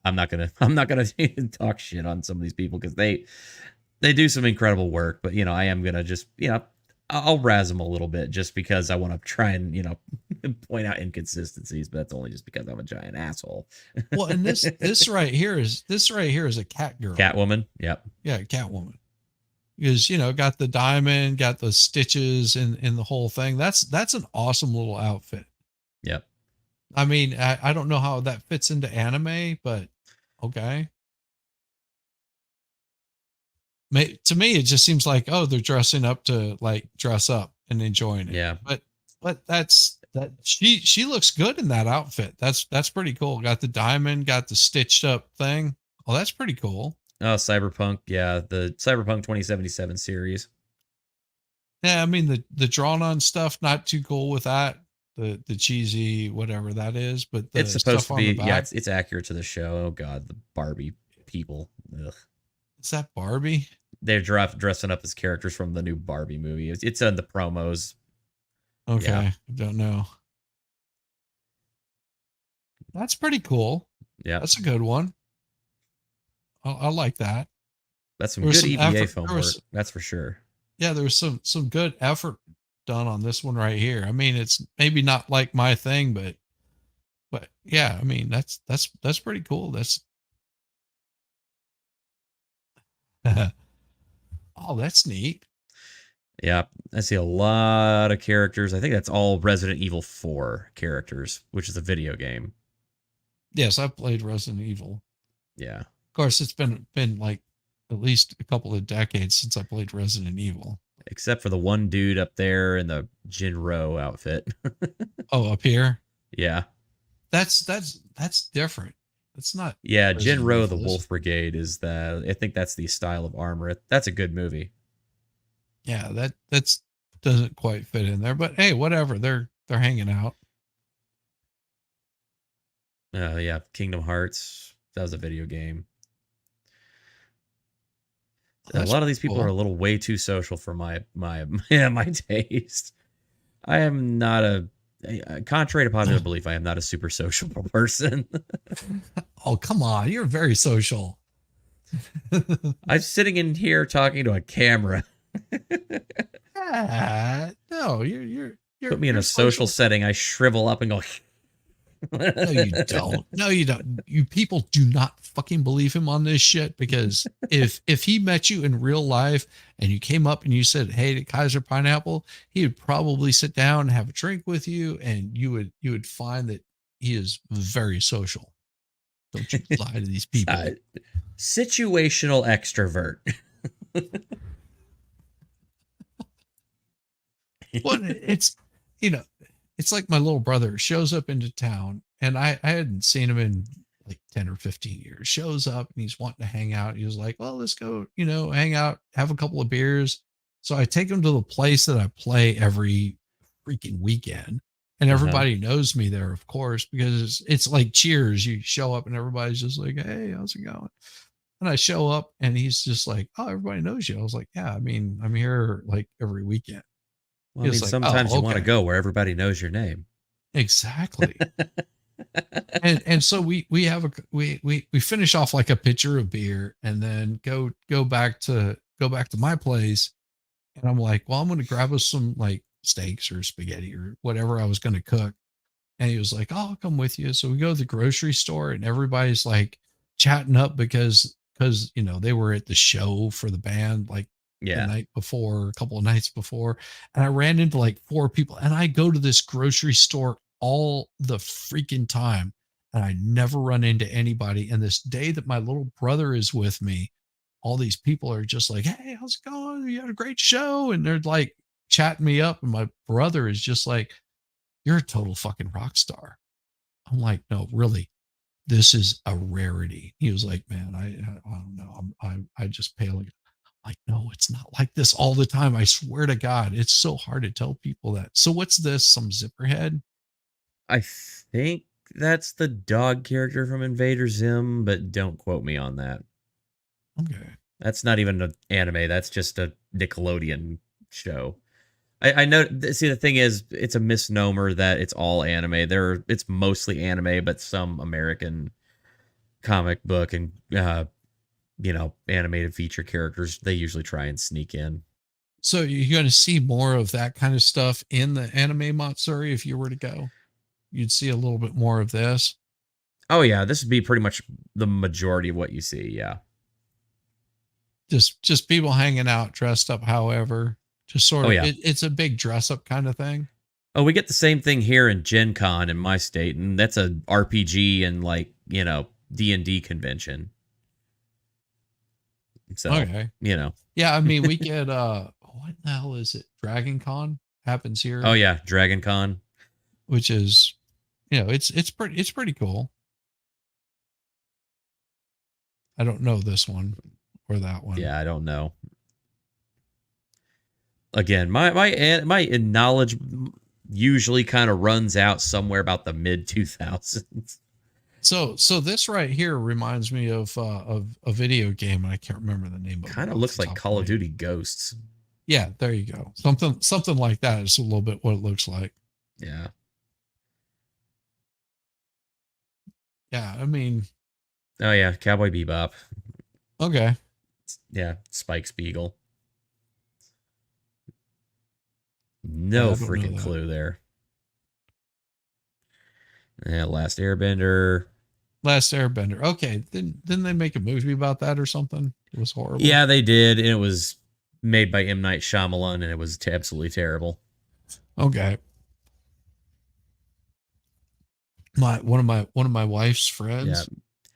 I'm not gonna talk shit on some of these people because they do some incredible work. But I am gonna just I'll razz them a little bit just because I want to try and point out inconsistencies. But that's only just because I'm a giant asshole. Well, and this right here is a cat girl. Catwoman. Yep. Yeah, Catwoman. Because got the diamond, got the stitches in the whole thing. That's an awesome little outfit. Yep. I mean, I don't know how that fits into anime, but okay. To me, it just seems like, oh, they're dressing up to like dress up and enjoying it. Yeah. But she looks good in that outfit. That's pretty cool. Got the diamond, got the stitched up thing. Oh, that's pretty cool. Oh, Cyberpunk. Yeah. The Cyberpunk 2077 series. Yeah. I mean, the drawn on stuff, not too cool with that. The cheesy, whatever that is, but it's supposed to be, it's accurate to the show. Oh God, the Barbie people. Ugh. Is that Barbie? they're dressing up as characters from the new Barbie movie. It's in the promos. Okay, Yeah. I don't know. That's pretty cool. Yeah, That's a good one. I like that. that's some There was good some EVA effort. film There work. was, That's for sure. yeah, there was some good effort done on this one right here. I mean, it's maybe not like my thing, but yeah, I mean, that's pretty cool. That's oh, that's neat. Yeah, I see a lot of characters. I think that's all Resident Evil 4 characters, which is a video game. Yes, I played Resident Evil. Yeah. Of course, it's been like at least a couple of decades since I played Resident Evil. Except for the one dude up there in the Jinro outfit. Oh, up here? Yeah. That's different. It's not. Yeah, Resident Jinro Evil, the this- Wolf Brigade is I think that's the style of armor. That's a good movie. Yeah, that's doesn't quite fit in there, but hey, whatever. They're hanging out. Yeah, Kingdom Hearts. That was a video game. A lot of these people are a little way too social for my my taste. I am not contrary to popular belief, I am not a super sociable person. Oh, come on. You're very social. I'm sitting in here talking to a camera. No, you're Put me in a social setting, I shrivel up and go. No, you don't. No, you don't. You people do not fucking believe him on this shit, because if he met you in real life and you came up and you said, "Hey, to Kaiser Pineapple," he would probably sit down and have a drink with you, and you would find that he is very social. Don't you lie to these people. Situational extrovert. Well, it's, it's like my little brother shows up into town, and I hadn't seen him in like 10 or 15 years. Shows up and he's wanting to hang out. He was like, "Well, let's go, hang out, have a couple of beers." So I take him to the place that I play every freaking weekend. And everybody knows me there, of course, because it's like Cheers. You show up and everybody's just like, "Hey, how's it going?" And I show up and he's just like, "Oh, everybody knows you." I was like, "Yeah, I mean, I'm here like every weekend." Well, I mean, like, sometimes "Oh, you want to okay." go where everybody knows your name. Exactly. and so we finish off like a pitcher of beer, and then go back to my place, and I'm like, "Well, I'm going to grab us some like steaks or spaghetti or whatever I was going to cook." And he was like, "Oh, I'll come with you." So we go to the grocery store, and everybody's like chatting up because they were at the show for the band like the night before, a couple of nights before. And I ran into like 4 people, and I go to this grocery store all the freaking time, and I never run into anybody. And this day that my little brother is with me, all these people are just like, "Hey, how's it going? You had a great show." And they're like chatting me up. And my brother is just like, "You're a total fucking rock star." I'm like, "No, really, this is a rarity." He was like, "Man, I don't know. I just pale." Like, "No, it's not like this all the time. I swear to God, it's so hard to tell people that." So what's this? Some zipperhead? I think that's the dog character from Invader Zim, but don't quote me on that. Okay. That's not even an anime. That's just a Nickelodeon show. I know. See, the thing is, it's a misnomer that it's all anime. It's mostly anime, but some American comic book and animated feature characters, they usually try and sneak in. So you're going to see more of that kind of stuff in the anime Matsuri if you were to go. You'd see a little bit more of this. Oh yeah, this would be pretty much the majority of what you see. Yeah. Just people hanging out, dressed up, however, just sort of. Oh, yeah. It's a big dress up kind of thing. Oh, we get the same thing here in Gen Con in my state, and that's a RPG and D&D convention. So, Okay. Yeah, I mean, we get what the hell is it? Dragon Con happens here. Oh yeah, Dragon Con, which is, it's pretty cool. I don't know this one or that one. Yeah, I don't know. Again, my knowledge usually kind of runs out somewhere about the mid 2000s. So this right here reminds me of a video game, and I can't remember the name of it. Kind of off looks the like top of Call my of head. Duty Ghosts. Yeah, there you go. Something like that is a little bit what it looks like. Yeah. Yeah, I mean, Oh yeah, Cowboy Bebop. okay. Yeah, Spike Spiegel. Yeah, No I don't know freaking that. clue there. Yeah, Last Airbender. Last Airbender. Okay, didn't they make a movie about that or something? It was horrible. Yeah, they did, and it was made by M. Night Shyamalan, and it was absolutely terrible. Okay. One of my wife's friends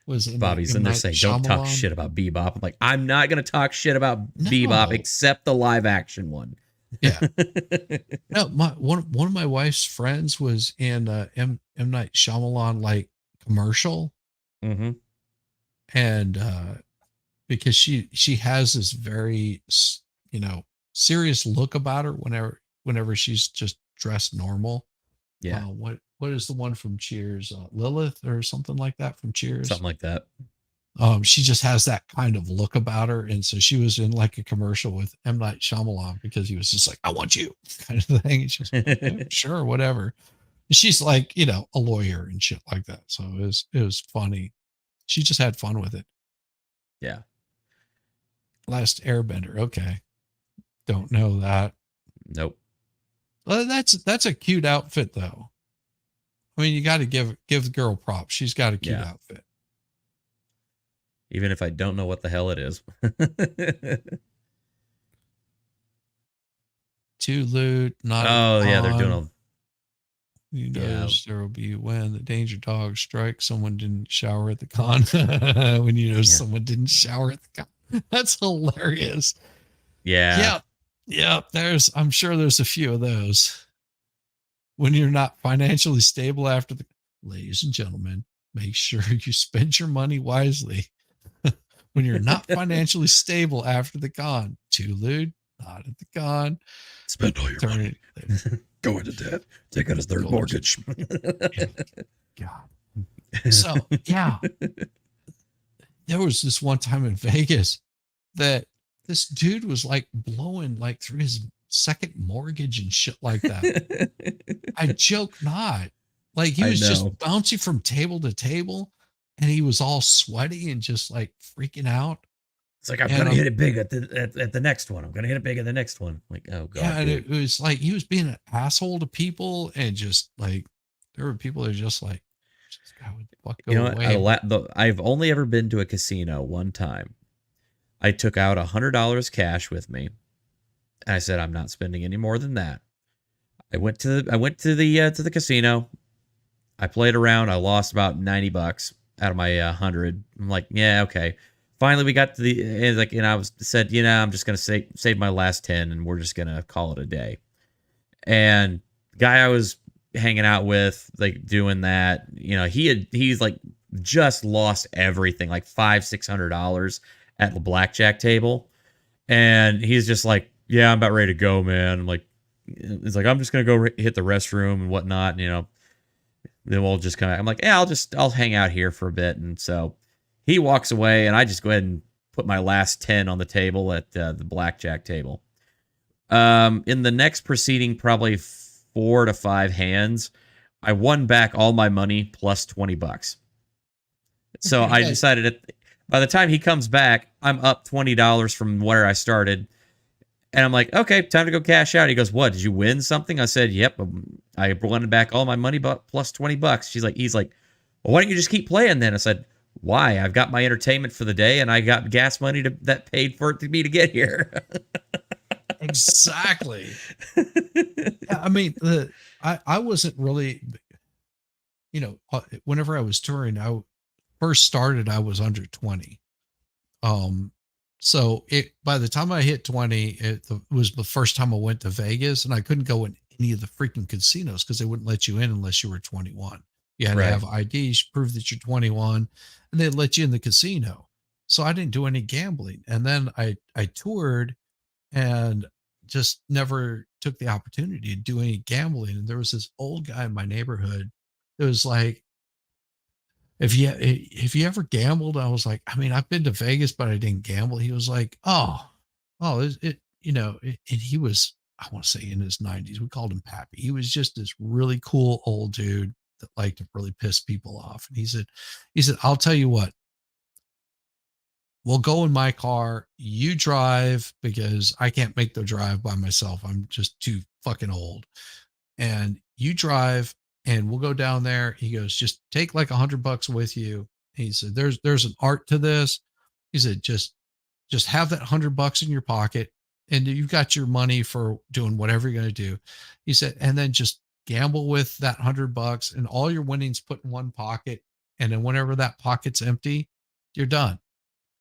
was in Bobby's M. in there Night saying, "Don't talk Shyamalan. shit about Bebop." I'm like, I'm not gonna talk shit about Bebop No. except the live action one. Yeah. No, one of my wife's friends was in M Night Shyamalan like commercial, Mm-hmm. and because she has this very serious look about her whenever she's just dressed normal. Yeah, What is the one from Cheers? Lilith or something like that from Cheers. something like that. She just has that kind of look about her, and so she was in like a commercial with M. Night Shyamalan because he was just like, "I want you," kind of thing. And she's like, "Okay, sure, whatever." And she's like, a lawyer and shit like that. So it was funny. She just had fun with it. Yeah. Last Airbender. Okay, don't know that. Nope. Well, that's a cute outfit though. I mean, you got to give the girl props. She's got a cute outfit. Even if I don't know what the hell it is. To loot, not. Oh yeah, they're doing a. You notice there will be when the danger dog strikes someone didn't shower at the con. When you notice someone didn't shower at the con. That's hilarious. Yeah. Yeah. I'm sure there's a few of those. When you're not financially stable after the, ladies and gentlemen, make sure you spend your money wisely. When you're not financially stable after the con, too lewd, not at the con. Spend all your money. Go into debt. Take out his third mortgage. God. So, yeah. There was this one time in Vegas that this dude was like blowing like through his second mortgage and shit like that. I joke not. Like he was just bouncing from table to table, and he was all sweaty and just like freaking out. It's like, I'm going to hit it big at the next one. I'm going to hit it big at the next one. Like, oh God. Yeah, and it was like he was being an asshole to people, and just like there were people that are just like, go away. I've only ever been to a casino one time. I took out $100 cash with me. And I said, I'm not spending any more than that. I went to the casino. I played around. I lost about $90 out of my 100. I'm like, yeah, okay. Finally, we got to and I said, I'm just gonna save my last 10, and we're just gonna call it a day. And the guy I was hanging out with, like doing that, he's like just lost everything, like $500-$600 at the blackjack table, and he's just like, yeah, I'm about ready to go, man. I'm like, it's like, I'm just gonna go hit the restroom and whatnot, and, then we'll just come back. I'm like, yeah, I'll hang out here for a bit. And so he walks away, and I just go ahead and put my last 10 on the table at the blackjack table. In the next proceeding, probably 4 to 5 hands, I won back all my money plus $20. So I decided by the time he comes back, I'm up $20 from where I started. And I'm like, okay, time to go cash out. He goes, what, did you win something? I said, yep. I won back all my money, but plus $20. He's like, well, why don't you just keep playing then? I said, why? I've got my entertainment for the day, and I got gas money that paid for it to me to get here. Exactly. I mean, I wasn't really, whenever I was touring, I first started, I was under 20. So by the time I hit 20, it was the first time I went to Vegas, and I couldn't go in any of the freaking casinos because they wouldn't let you in unless you were 21. You had to have IDs, prove that you're 21, and they'd let you in the casino. So I didn't do any gambling. And then I toured and just never took the opportunity to do any gambling. And there was this old guy in my neighborhood that was like, if you ever gambled, I was like, I mean, I've been to Vegas, but I didn't gamble. He was like, oh, and he was, I want to say in his 90s. We called him Pappy. He was just this really cool old dude that liked to really piss people off. And he said, I'll tell you what, we'll go in my car. You drive because I can't make the drive by myself. I'm just too fucking old. And you drive and we'll go down there. He goes, just take like $100 with you. He said, there's an art to this. He said, just have that $100 in your pocket and you've got your money for doing whatever you're going to do. He said, and then just gamble with that $100 and all your winnings put in one pocket. And then whenever that pocket's empty, you're done.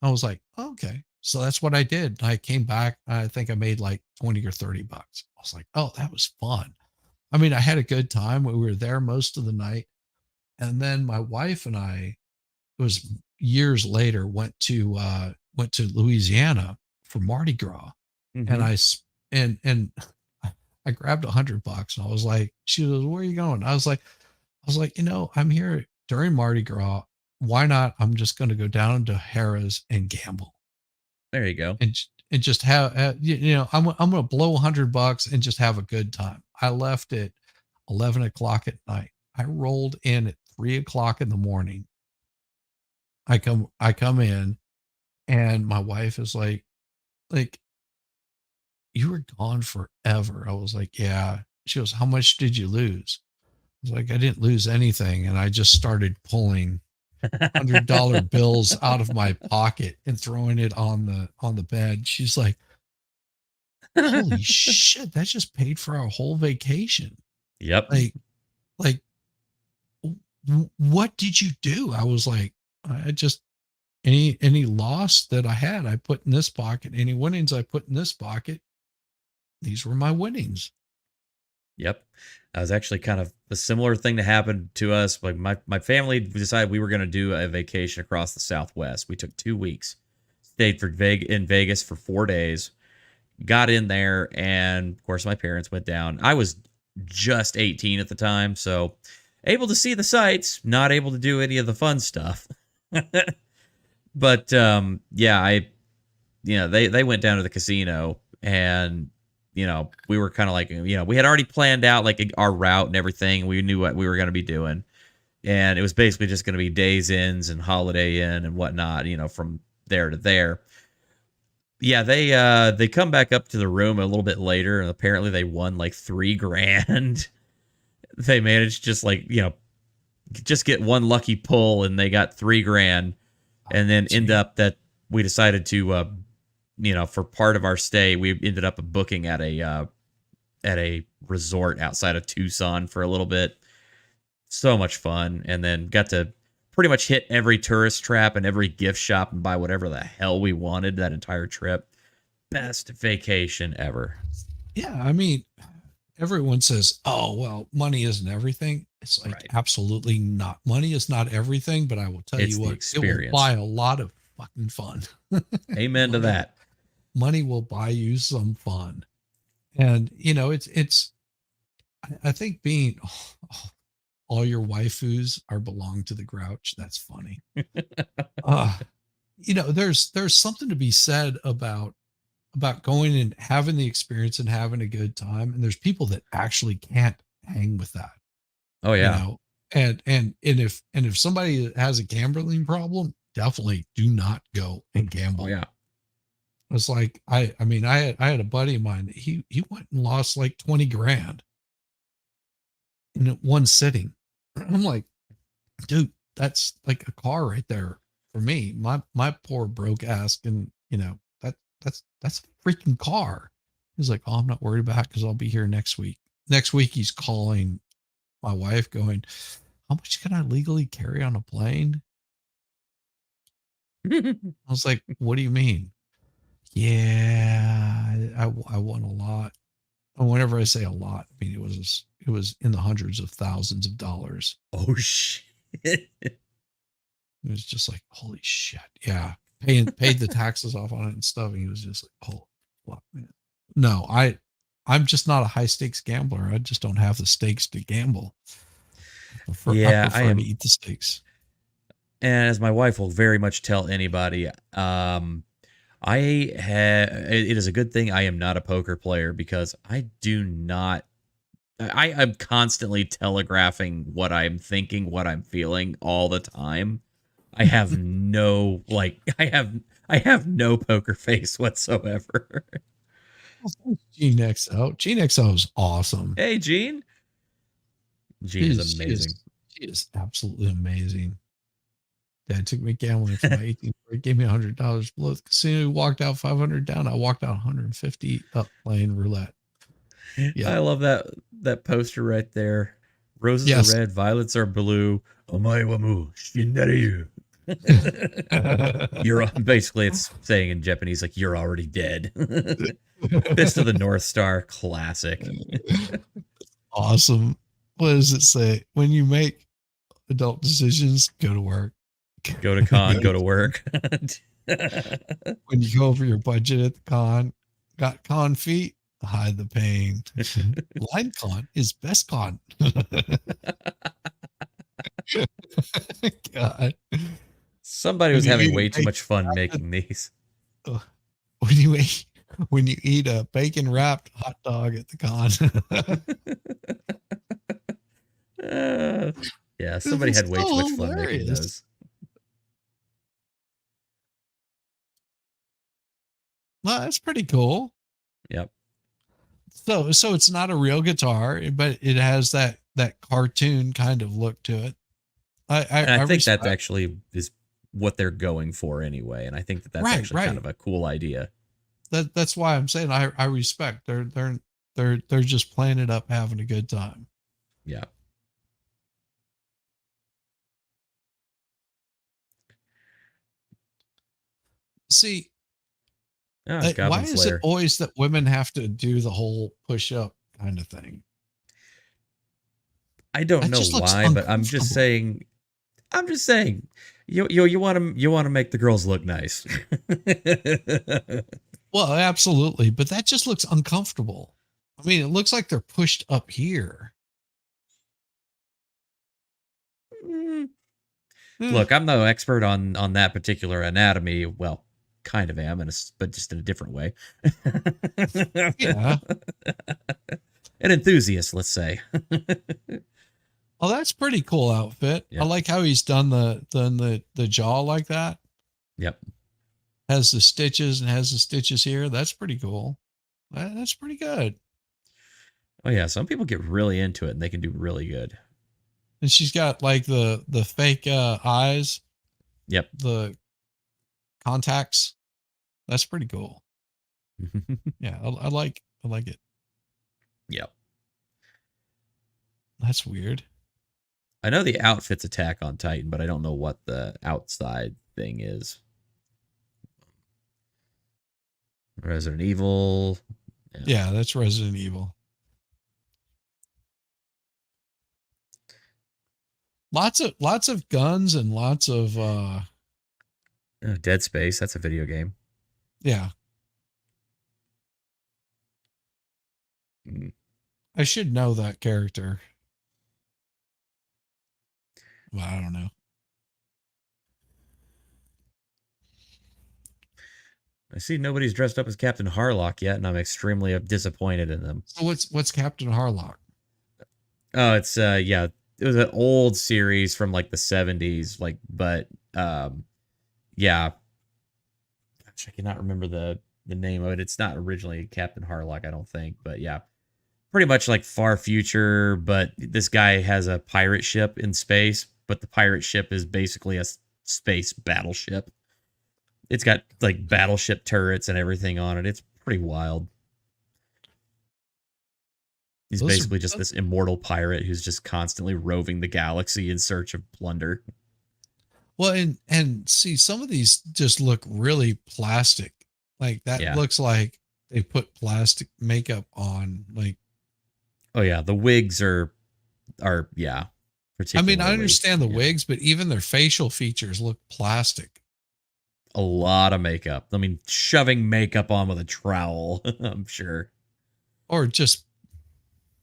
I was like, okay. So that's what I did. I came back. I think I made like 20 or $30. I was like, oh, that was fun. I mean, I had a good time. We were there most of the night. And then my wife and I, it was years later, went to Louisiana for Mardi Gras. And and I grabbed $100 and I was like, she goes, where are you going? I was like, I'm here during Mardi Gras. Why not? I'm just going to go down to Harrah's and gamble. There you go. And just have, I'm going to blow $100 and just have a good time. I left at 11 o'clock at night. I rolled in at 3 o'clock in the morning. I come in and my wife is like, you were gone forever. I was like, yeah. She goes, how much did you lose? I was like, I didn't lose anything. And I just started pulling $100 bills out of my pocket and throwing it on the bed. She's like, holy shit, that just paid for our whole vacation. Yep. Like what did you do? I was like, I just any loss that I had, I put in this pocket. Any winnings I put in this pocket. These were my winnings. Yep. That was actually kind of a similar thing that happened to us. Like my family decided we were going to do a vacation across the Southwest. We took 2 weeks, stayed in Vegas for 4 days, got in there. And of course my parents went down. I was just 18 at the time. So able to see the sights, not able to do any of the fun stuff. But, yeah, they went down to the casino and, we were kind of like, we had already planned out like our route and everything. We knew what we were going to be doing. And it was basically just going to be days inns and Holiday Inn and whatnot, from there to there. Yeah, they come back up to the room a little bit later and apparently they won like $3,000. They managed just like, just get one lucky pull and they got $3,000. And then end up that we decided to, for part of our stay, we ended up booking at a resort outside of Tucson for a little bit. So much fun. And then got to pretty much hit every tourist trap and every gift shop and buy whatever the hell we wanted that entire trip. Best vacation ever. Yeah. I mean, everyone says, oh, well, money isn't everything. It's like, absolutely not. Money is not everything, but I will tell you what, it will buy a lot of fucking fun. Amen to that. Money will buy you some fun. And, I think being all your waifus belong to the Grouch. That's funny. There's something to be said about going and having the experience and having a good time. And there's people that actually can't hang with that. Oh yeah. And if somebody has a gambling problem, definitely do not go and gamble. Oh yeah. It's like, I had a buddy of mine. He went and lost like $20,000 in one sitting. I'm like, dude, that's like a car right there for me. My poor broke ass can, that's a freaking car. He's like, oh, I'm not worried about it because I'll be here next week. Next week he's calling my wife going, how much can I legally carry on a plane? I was like, what do you mean? Yeah, I won a lot. And whenever I say a lot, I mean, it was in the hundreds of thousands of dollars. Oh shit. It was just like, holy shit. Yeah. Paid the taxes off on it and stuff. And he was just like, oh, fuck, man. No, I'm just not a high stakes gambler. I just don't have the stakes to gamble. I prefer to eat the stakes. And as my wife will very much tell anybody, it is a good thing I am not a poker player because I do not. I am constantly telegraphing what I'm thinking, what I'm feeling all the time. I have no I have no poker face whatsoever. Gene XO. Gene XO is awesome. Hey, Gene. Gene is amazing. She is absolutely amazing. Dad took me gambling for my 18th birthday, gave me $100 below the casino. Walked out 500 down. I walked out 150 up playing roulette. Yeah. I love that poster right there. Roses are red, violets are blue. Omae wa mu shindaru. You're basically, it's saying in Japanese like you're already dead. Fist of the North Star, classic. Awesome. What does it say? When you make adult decisions, go to work. Go to con, go to work. When you go over your budget at the con, got con feet, hide the pain. Line con is best con. God. Somebody was having way too much fun making these. When you eat a bacon wrapped hot dog at the con. Yeah, somebody had way too much fun making those. Well, that's pretty cool. Yep. So it's not a real guitar, but it has that cartoon kind of look to it. I think that actually is what they're going for anyway, and I think that's actually kind of a cool idea. That's why I'm saying I respect. They're just playing it up, having a good time. Yeah. See, why is it always that women have to do the whole push up kind of thing? I don't know why, but I'm just saying. You want to make the girls look nice. Well, absolutely, but that just looks uncomfortable. I mean, it looks like they're pushed up here. Look, I'm no expert on that particular anatomy. Well, kind of am, but just in a different way. Yeah. An enthusiast, let's say. Oh, that's pretty cool outfit. Yep. I like how he's done the jaw like that. Yep. Has the stitches and has the stitches here. That's pretty cool. That's pretty good. Oh yeah, some people get really into it and they can do really good. And she's got like the fake eyes. Yep. The contacts. That's pretty cool. Yeah, I like it. Yep. That's weird. I know the outfit's Attack on Titan, but I don't know what the outside thing is. Resident Evil. Yeah, that's Resident Evil. Lots of guns and lots of Dead Space, that's a video game. Yeah. I should know that character. Well, I don't know. I see nobody's dressed up as Captain Harlock yet, and I'm extremely disappointed in them. So what's Captain Harlock? Oh, it's it was an old series from like the 70s, but yeah. Gosh, I cannot remember the name of it. It's not originally Captain Harlock, I don't think, but yeah. Pretty much like far future, but this guy has a pirate ship in space, but the pirate ship is basically a space battleship. It's got like battleship turrets and everything on it. It's pretty wild. He's basically just this immortal pirate who's just constantly roving the galaxy in search of plunder. Well, and see, some of these just look really plastic. Like that looks like they put plastic makeup on. Like, oh yeah, the wigs are yeah. I mean, I understand the wigs, but even their facial features look plastic. A lot of makeup. I mean, shoving makeup on with a trowel, I'm sure. Or just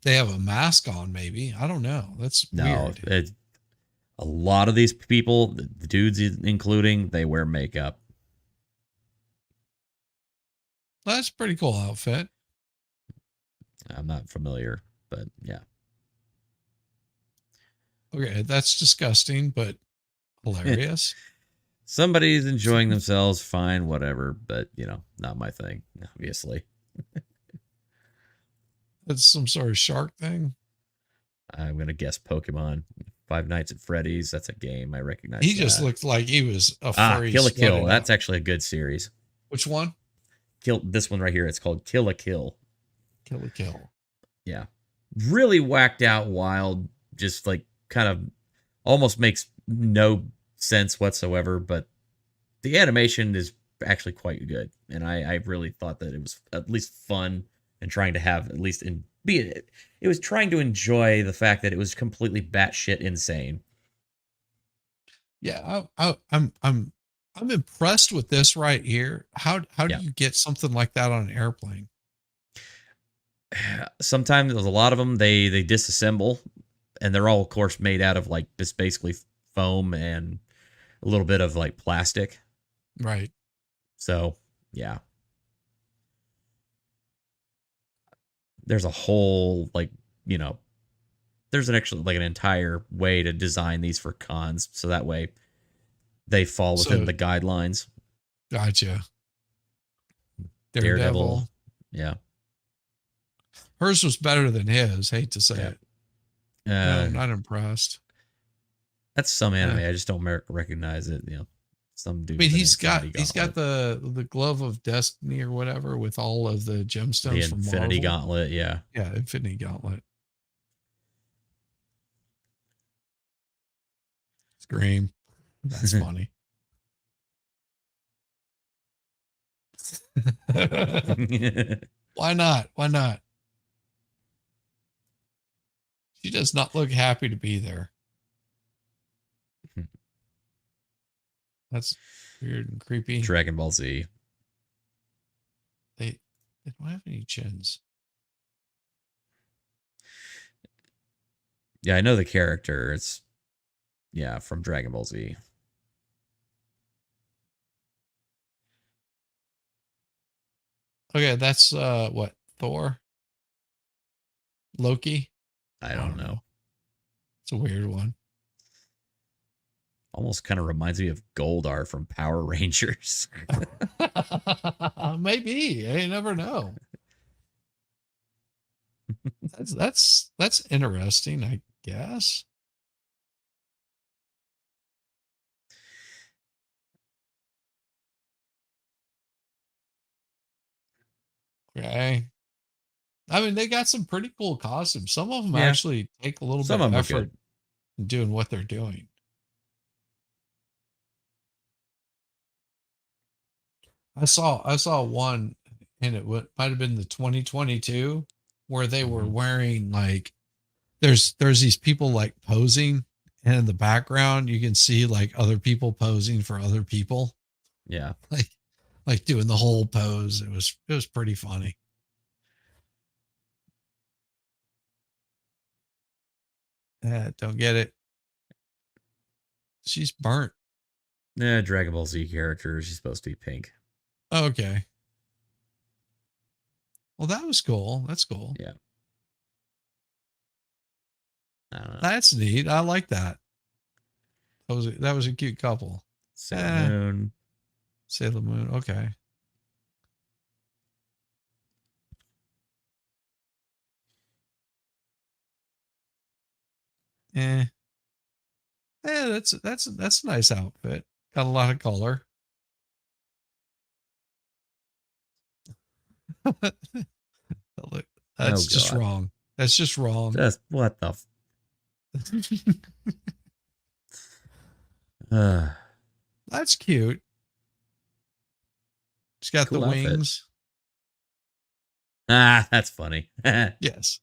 they have a mask on, maybe. I don't know. That's weird. A lot of these people, the dudes including, they wear makeup. That's a pretty cool outfit. I'm not familiar, but yeah. Okay, that's disgusting, but hilarious. Somebody's enjoying themselves, fine, whatever, but not my thing, obviously. That's some sort of shark thing. I'm gonna guess Pokemon. Five Nights at Freddy's. That's a game. I recognize. He just looked like he was a furry. Kill a Kill. sweated That's out. actually a good series. Which one? This one right here. It's called Kill a Kill. Kill a Kill. Yeah, really whacked out, wild. Just like kind of almost makes no sense whatsoever. But the animation is actually quite good, and I really thought that it was at least fun and trying to have at least it was trying to enjoy the fact that it was completely batshit insane. Yeah, I'm impressed with this right here. How do you get something like that on an airplane? Sometimes there's a lot of them they disassemble, and they're all of course made out of like just basically foam and a little bit of like plastic. Right. So yeah, there's a whole there's an entire way to design these for cons, so that way they fall within the guidelines. Gotcha. Daredevil. Yeah. Hers was better than his. Hate to say it. No, I'm not impressed. That's some anime. I just don't recognize it. Some dude. I mean, he's got the glove of destiny or whatever with all of the gemstones from Infinity Marvel. Gauntlet. Yeah. Yeah, Infinity Gauntlet. Scream. That's funny. Why not? Why not? She does not look happy to be there. That's weird and creepy. Dragon Ball Z. They don't have any chins. Yeah, I know the character. It's from Dragon Ball Z. Okay, that's what? Thor? Loki? I don't know. It's a weird one. Almost kind of reminds me of Goldar from Power Rangers. Maybe. You never know. That's interesting, I guess. Okay. I mean, they got some pretty cool costumes. Some of them actually take a little bit of effort in doing what they're doing. I saw one, and it might have been the 2022 where they were wearing like there's these people like posing, and in the background you can see like other people posing for other people. Yeah. Like doing the whole pose. It was pretty funny. Don't get it. She's burnt. Yeah, Dragon Ball Z character. She's supposed to be pink. Okay. Well, that was cool. That's cool. Yeah. I don't know. That's neat. I like that. That was a cute couple. Sailor Moon. Sailor Moon. Okay. Yeah, that's a nice outfit. Got a lot of color. Look, that's just wrong. That's just wrong. Just what the That's cute. She's got cool the wings. Outfit. That's funny. Yes.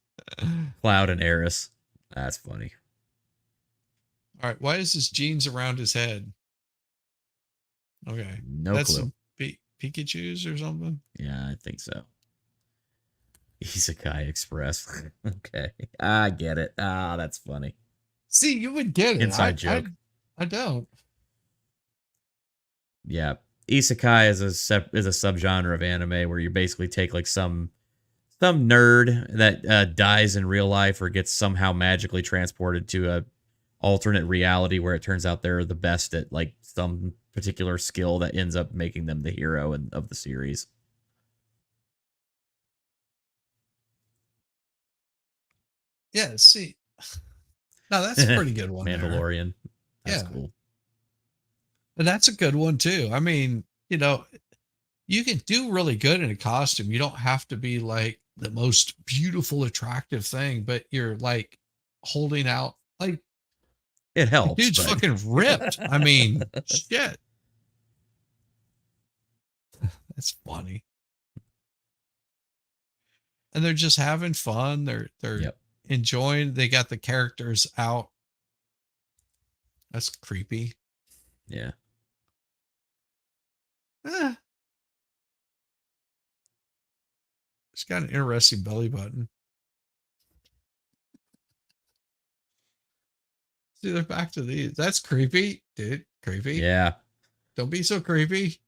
Cloud and Eris. That's funny. All right. Why is his jeans around his head? Okay. No clue. Pikachu's or something? Yeah, I think so. Isekai Express. Okay. I get it. That's funny. See, you would get it. Inside joke. I don't. Yeah, isekai is a subgenre of anime where you basically take like some nerd that dies in real life or gets somehow magically transported to a alternate reality where it turns out they're the best at like some particular skill that ends up making them the hero of the series. Yeah, see. No, that's a pretty good one. Mandalorian. That's Yeah. cool. And that's a good one too. I mean, you know, you can do really good in a costume. You don't have to be like the most beautiful, attractive thing, but you're like holding out like It helps. dude's but... fucking ripped. I mean, shit. That's funny. And they're just having fun. They're Yep. enjoying. They got the characters out. That's creepy. Yeah. It's got an interesting belly button. See, they're back to these. That's creepy, dude. Creepy. Yeah. Don't be so creepy.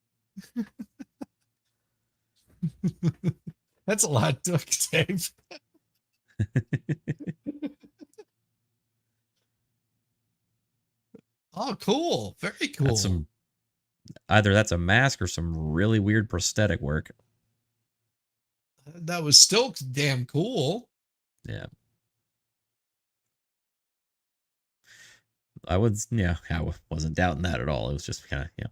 That's a lot of duct tape. Oh, cool. Very cool. That's either that's a mask or some really weird prosthetic work. That was still damn cool. Yeah. I wasn't doubting that at all. It was just kind of,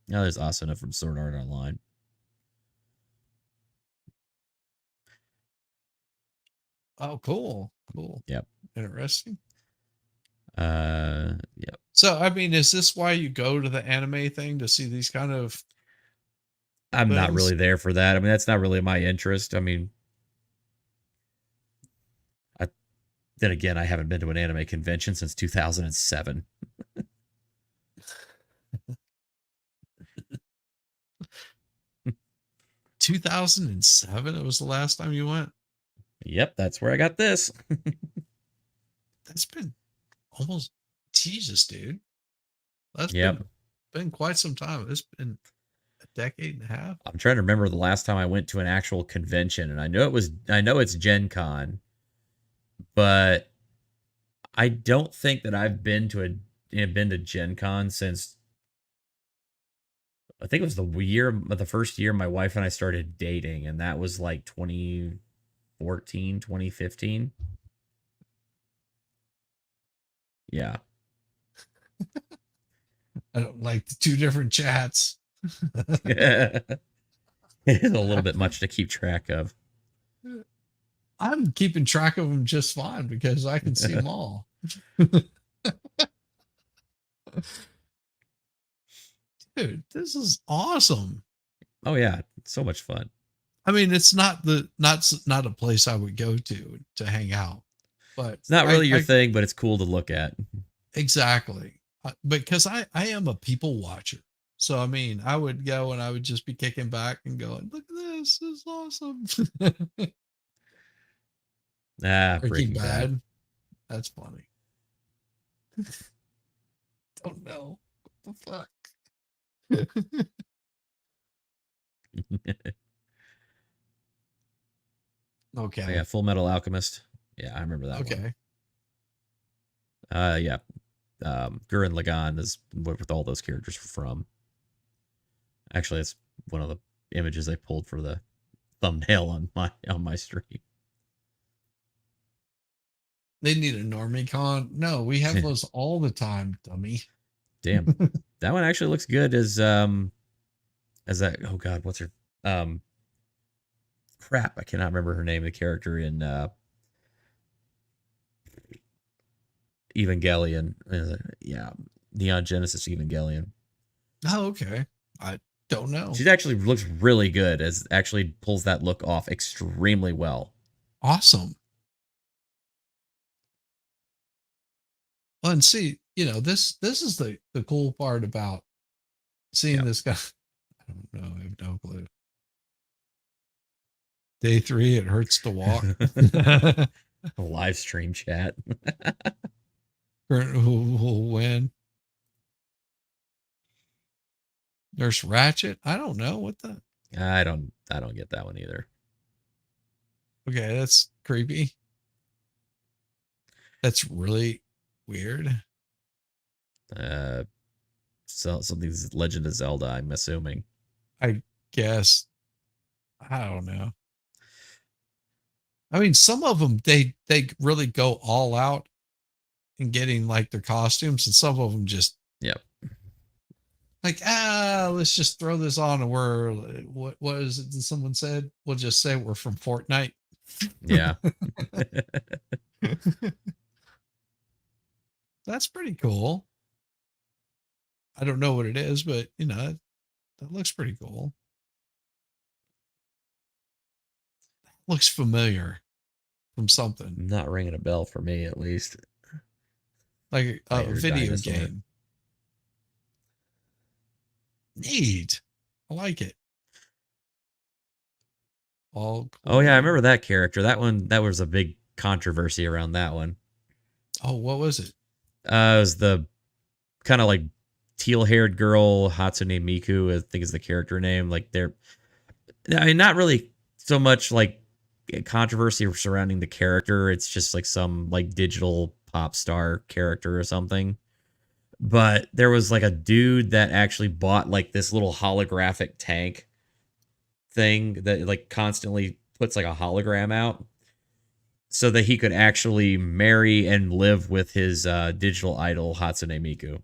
there's Asuna from Sword Art Online. Oh, cool. Yep. Interesting. Yep. So, I mean, is this why you go to the anime thing to see these kind of I'm not things? really there for that. I mean, that's not really my interest. I mean, then again, I haven't been to an anime convention since 2007. 2007? It was the last time you went? Yep, that's where I got this. That's been almost Jesus, dude. That's Yep. been quite some time. It's been a decade and a half. I'm trying to remember the last time I went to an actual convention, and I know it's Gen Con, but I don't think that I've been to Gen Con since I think it was the first year my wife and I started dating, and that was like 2014, 2015. Yeah. I don't like the two different chats. It's a little bit much to keep track of. I'm keeping track of them just fine because I can see them all. Dude, this is awesome. Oh yeah, it's so much fun. I mean, it's not a place I would go to hang out, but It's not really your thing, but it's cool to look at. Exactly. Because I am a people watcher. So, I mean, I would go and I would just be kicking back and going, look at this. This is awesome. Breaking Bad. That's funny. Don't know. What the fuck? Okay. Oh, yeah, Full Metal Alchemist. Yeah, I remember that one. Okay. Yeah. Gurren Lagann is what all those characters are from. Actually, it's one of the images I pulled for the thumbnail on my stream. They need a normie con. No, we have those all the time, dummy. Damn. That one actually looks good as that, oh god, what's her crap, I cannot remember her name, the character in Evangelion. Yeah, Neon Genesis Evangelion. Oh, okay. I don't know. She actually looks really good, as actually pulls that look off extremely well. Awesome. Well, and see, this is the cool part about seeing this guy. I don't know. I have no clue. Day 3, it hurts to walk. Live stream chat. Who will win? Nurse Ratchet? I don't know what the. I don't get that one either. Okay, that's creepy. That's really weird. So something's Legend of Zelda, I'm assuming. I guess. I don't know. I mean, some of them they really go all out in getting like their costumes, and some of them just Yep. like let's just throw this on, and we're what is it that someone said? We'll just say we're from Fortnite. Yeah. That's pretty cool. I don't know what it is, but you know, that looks pretty cool. Looks familiar from something. Not ringing a bell for me, at least. Like a Tiger video dinosaur. game. Neat. I like it. All Oh yeah, I remember that character. That one, that was a big controversy around that one. Oh, what was it? It was the kind of like teal-haired girl, Hatsune Miku, I think is the character name. Like I mean, not really so much like controversy surrounding the character. It's just like some like digital pop star character or something. But there was like a dude that actually bought like this little holographic tank thing that like constantly puts like a hologram out so that he could actually marry and live with his digital idol Hatsune Miku.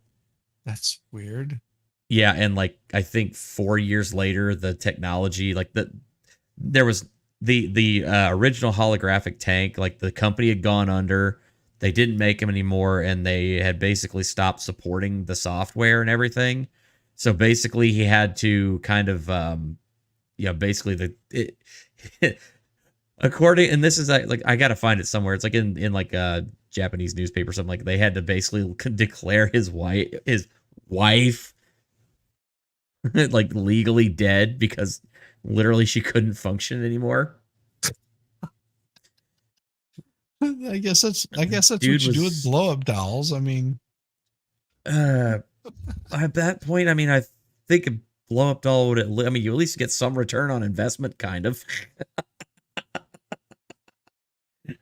That's weird. Yeah, and like I think 4 years later, the technology like there was the original holographic tank, like the company had gone under. They didn't make them anymore, and they had basically stopped supporting the software and everything. So basically, he had to kind of basically according, and this is like I gotta find it somewhere. It's like in like a Japanese newspaper or something. Like they had to basically declare his wife like legally dead because literally she couldn't function anymore. I guess that's Dude what you do with blow up dolls. I mean, at that point, I mean, I think a blow up doll would. I mean, you at least get some return on investment, kind of.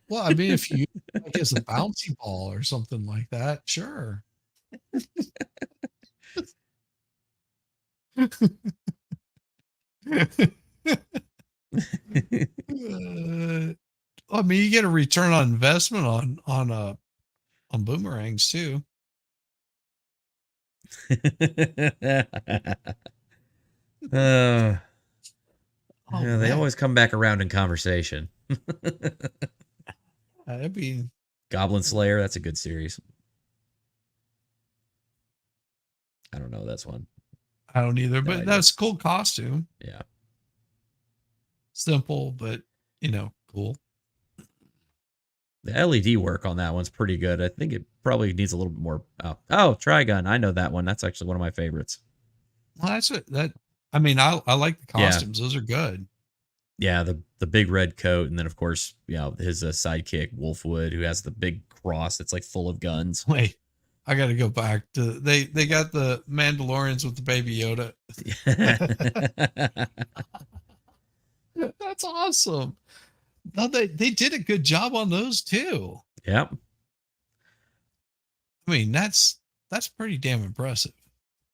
well, I mean, if you like as a bouncy ball or something like that, sure. I mean, you get a return on investment on boomerangs too. Yeah, they man. always come back around in conversation. That'd be Goblin Slayer, that's a good series. I don't know, that's one. I don't either, No but idea. that's a cool costume. Yeah. Simple, but cool. The LED work on that one's pretty good. I think it probably needs a little bit more. Oh, Trigun. I know that one. That's actually one of my favorites. Well, that's it. I mean, I like the Yeah. costumes. Those are good. Yeah, the big red coat, and then of course, his sidekick Wolfwood, who has the big cross that's like full of guns. Wait, I got to go back to they got the Mandalorians with the baby Yoda. That's awesome. No, they did a good job on those too. Yep. I mean, that's pretty damn impressive.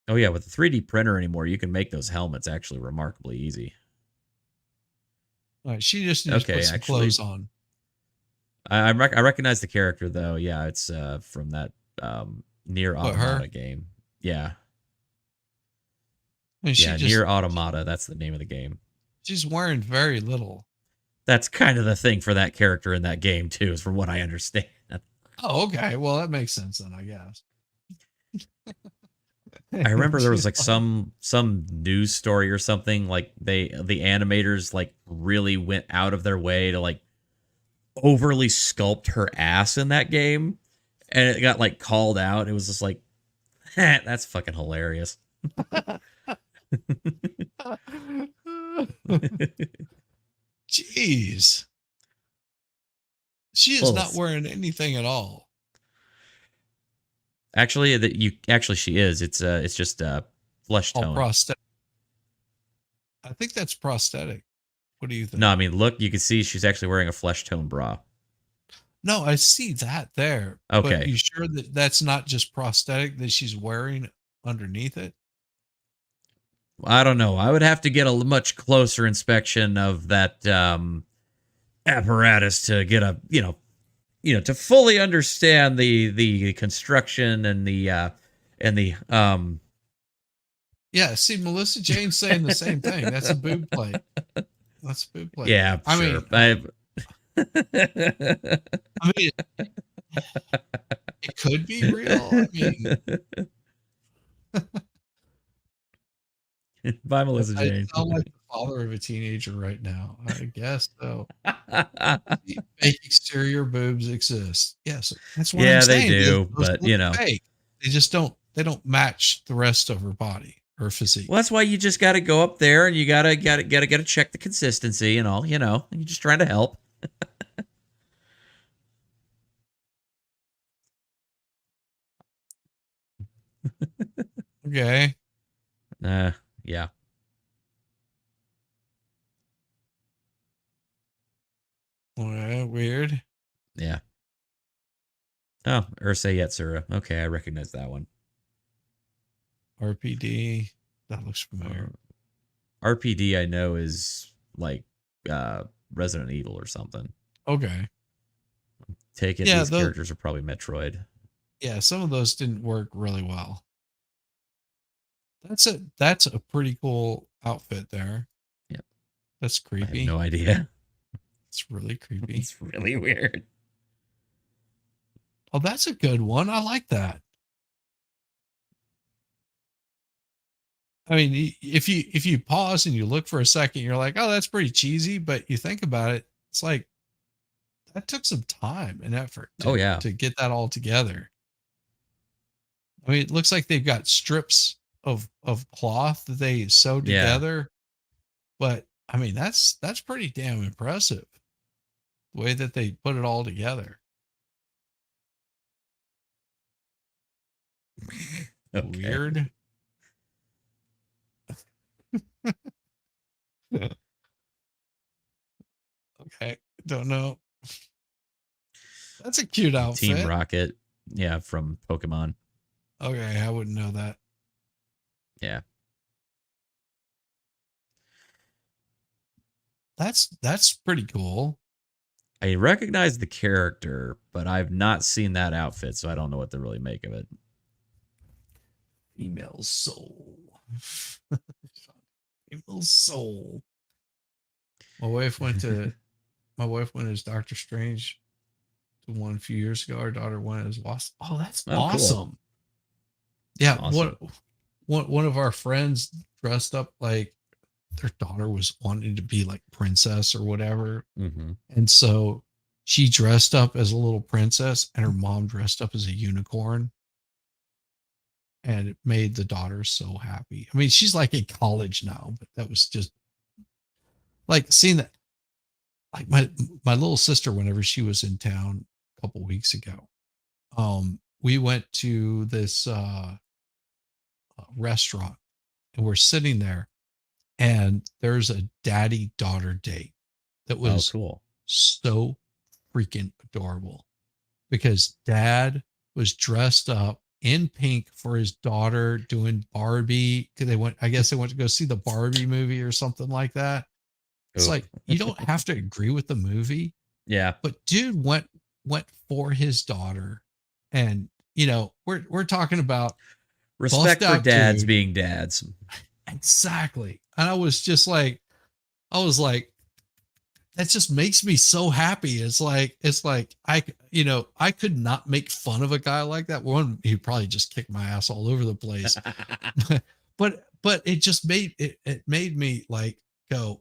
Oh yeah, with the 3D printer anymore, you can make those helmets actually remarkably easy. All right, she just needs to put some clothes on. I recognize the character though. Yeah, it's from that Near Automata game. Yeah. And Near Automata. That's the name of the game. She's wearing very little. That's kind of the thing for that character in that game too, is from what I understand. Oh, okay. Well, that makes sense then, I guess. I remember there was like some news story or something, like the animators like really went out of their way to like overly sculpt her ass in that game, and it got like called out. It was just like, that's fucking hilarious. Jeez. She is not wearing anything at all. Actually, she is. It's just flesh Oh, tone. prosthetic. I think that's prosthetic. What do you think? No, I mean, look, you can see she's actually wearing a flesh tone bra. No, I see that there. Okay. But you sure that that's not just prosthetic that she's wearing underneath it? I don't know. I would have to get a much closer inspection of that apparatus to get a to fully understand the construction and the Yeah, see, Melissa Jane's saying the same thing. That's a boob plate. That's a boob plate. yeah, I sure. mean, I mean, it could be real. I mean, Bye, Melissa I Jane. sound like the father of a teenager right now. I guess so. Fake exterior boobs exist. Yes, that's what Yeah, I'm they saying. do, Those but, look fake. They just don't. They don't match the rest of her body or physique. Well, that's why you just got to go up there and you got to check the consistency and all. You're just trying to help. Okay. Yeah. Okay, weird. Yeah. Oh, Ursa Yetzura. Okay, I recognize that one. RPD. That looks familiar. RPD I know is like Resident Evil or something. Okay. Take it, these characters are probably Metroid. Yeah, some of those didn't work really well. That's a pretty cool outfit there. Yep. That's creepy. I have no idea. It's really creepy. It's really weird. Oh, that's a good one. I like that. I mean, if you pause and you look for a second, you're like, oh, that's pretty cheesy. But you think about it, it's like that took some time and effort to get that all together. I mean, it looks like they've got strips of cloth that they sewed together. But I mean, that's pretty damn impressive. The way that they put it all together. Okay. Weird. Okay, don't know. That's a cute outfit. Team Rocket, yeah, from Pokemon. Okay, I wouldn't know that. Yeah. That's pretty cool. I recognize the character, but I've not seen that outfit, so I don't know what to really make of it. Female soul. Female soul. My wife went as Doctor Strange to one a few years ago. Our daughter went as Wasp. Oh, that's awesome. Cool. Yeah, awesome. One of our friends dressed up like their daughter was wanting to be like princess or whatever. Mm-hmm. And so she dressed up as a little princess and her mom dressed up as a unicorn. And it made the daughter so happy. I mean, she's like in college now, but that was just like seeing that. Like my little sister, whenever she was in town a couple weeks ago, we went to this restaurant and we're sitting there and there's a daddy daughter date that was cool. So freaking adorable because dad was dressed up in pink for his daughter doing Barbie. I guess they went to go see the Barbie movie or something like that. It's like, you don't have to agree with the movie. Yeah. But dude went for his daughter. And, we're talking about respect for dads being dads. Exactly. And I was like, that just makes me so happy. It's like I could not make fun of a guy like that. One, he'd probably just kick my ass all over the place. but it just made it made me like go,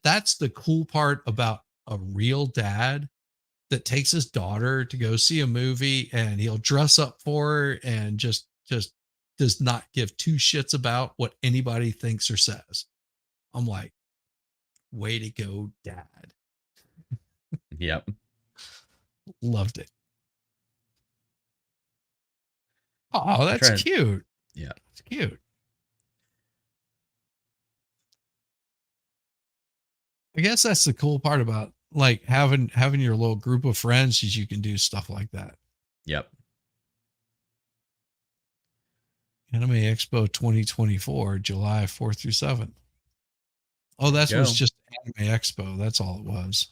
that's the cool part about a real dad that takes his daughter to go see a movie and he'll dress up for her and just does not give two shits about what anybody thinks or says. I'm like, way to go, dad. Yep. Loved it. Oh, that's trying to- cute. Yeah. It's cute. I guess that's the cool part about like having your little group of friends is you can do stuff like that. Yep. Anime Expo 2024, July 4th through 7th. Oh, There you that was go. just Anime Expo. That's all it was.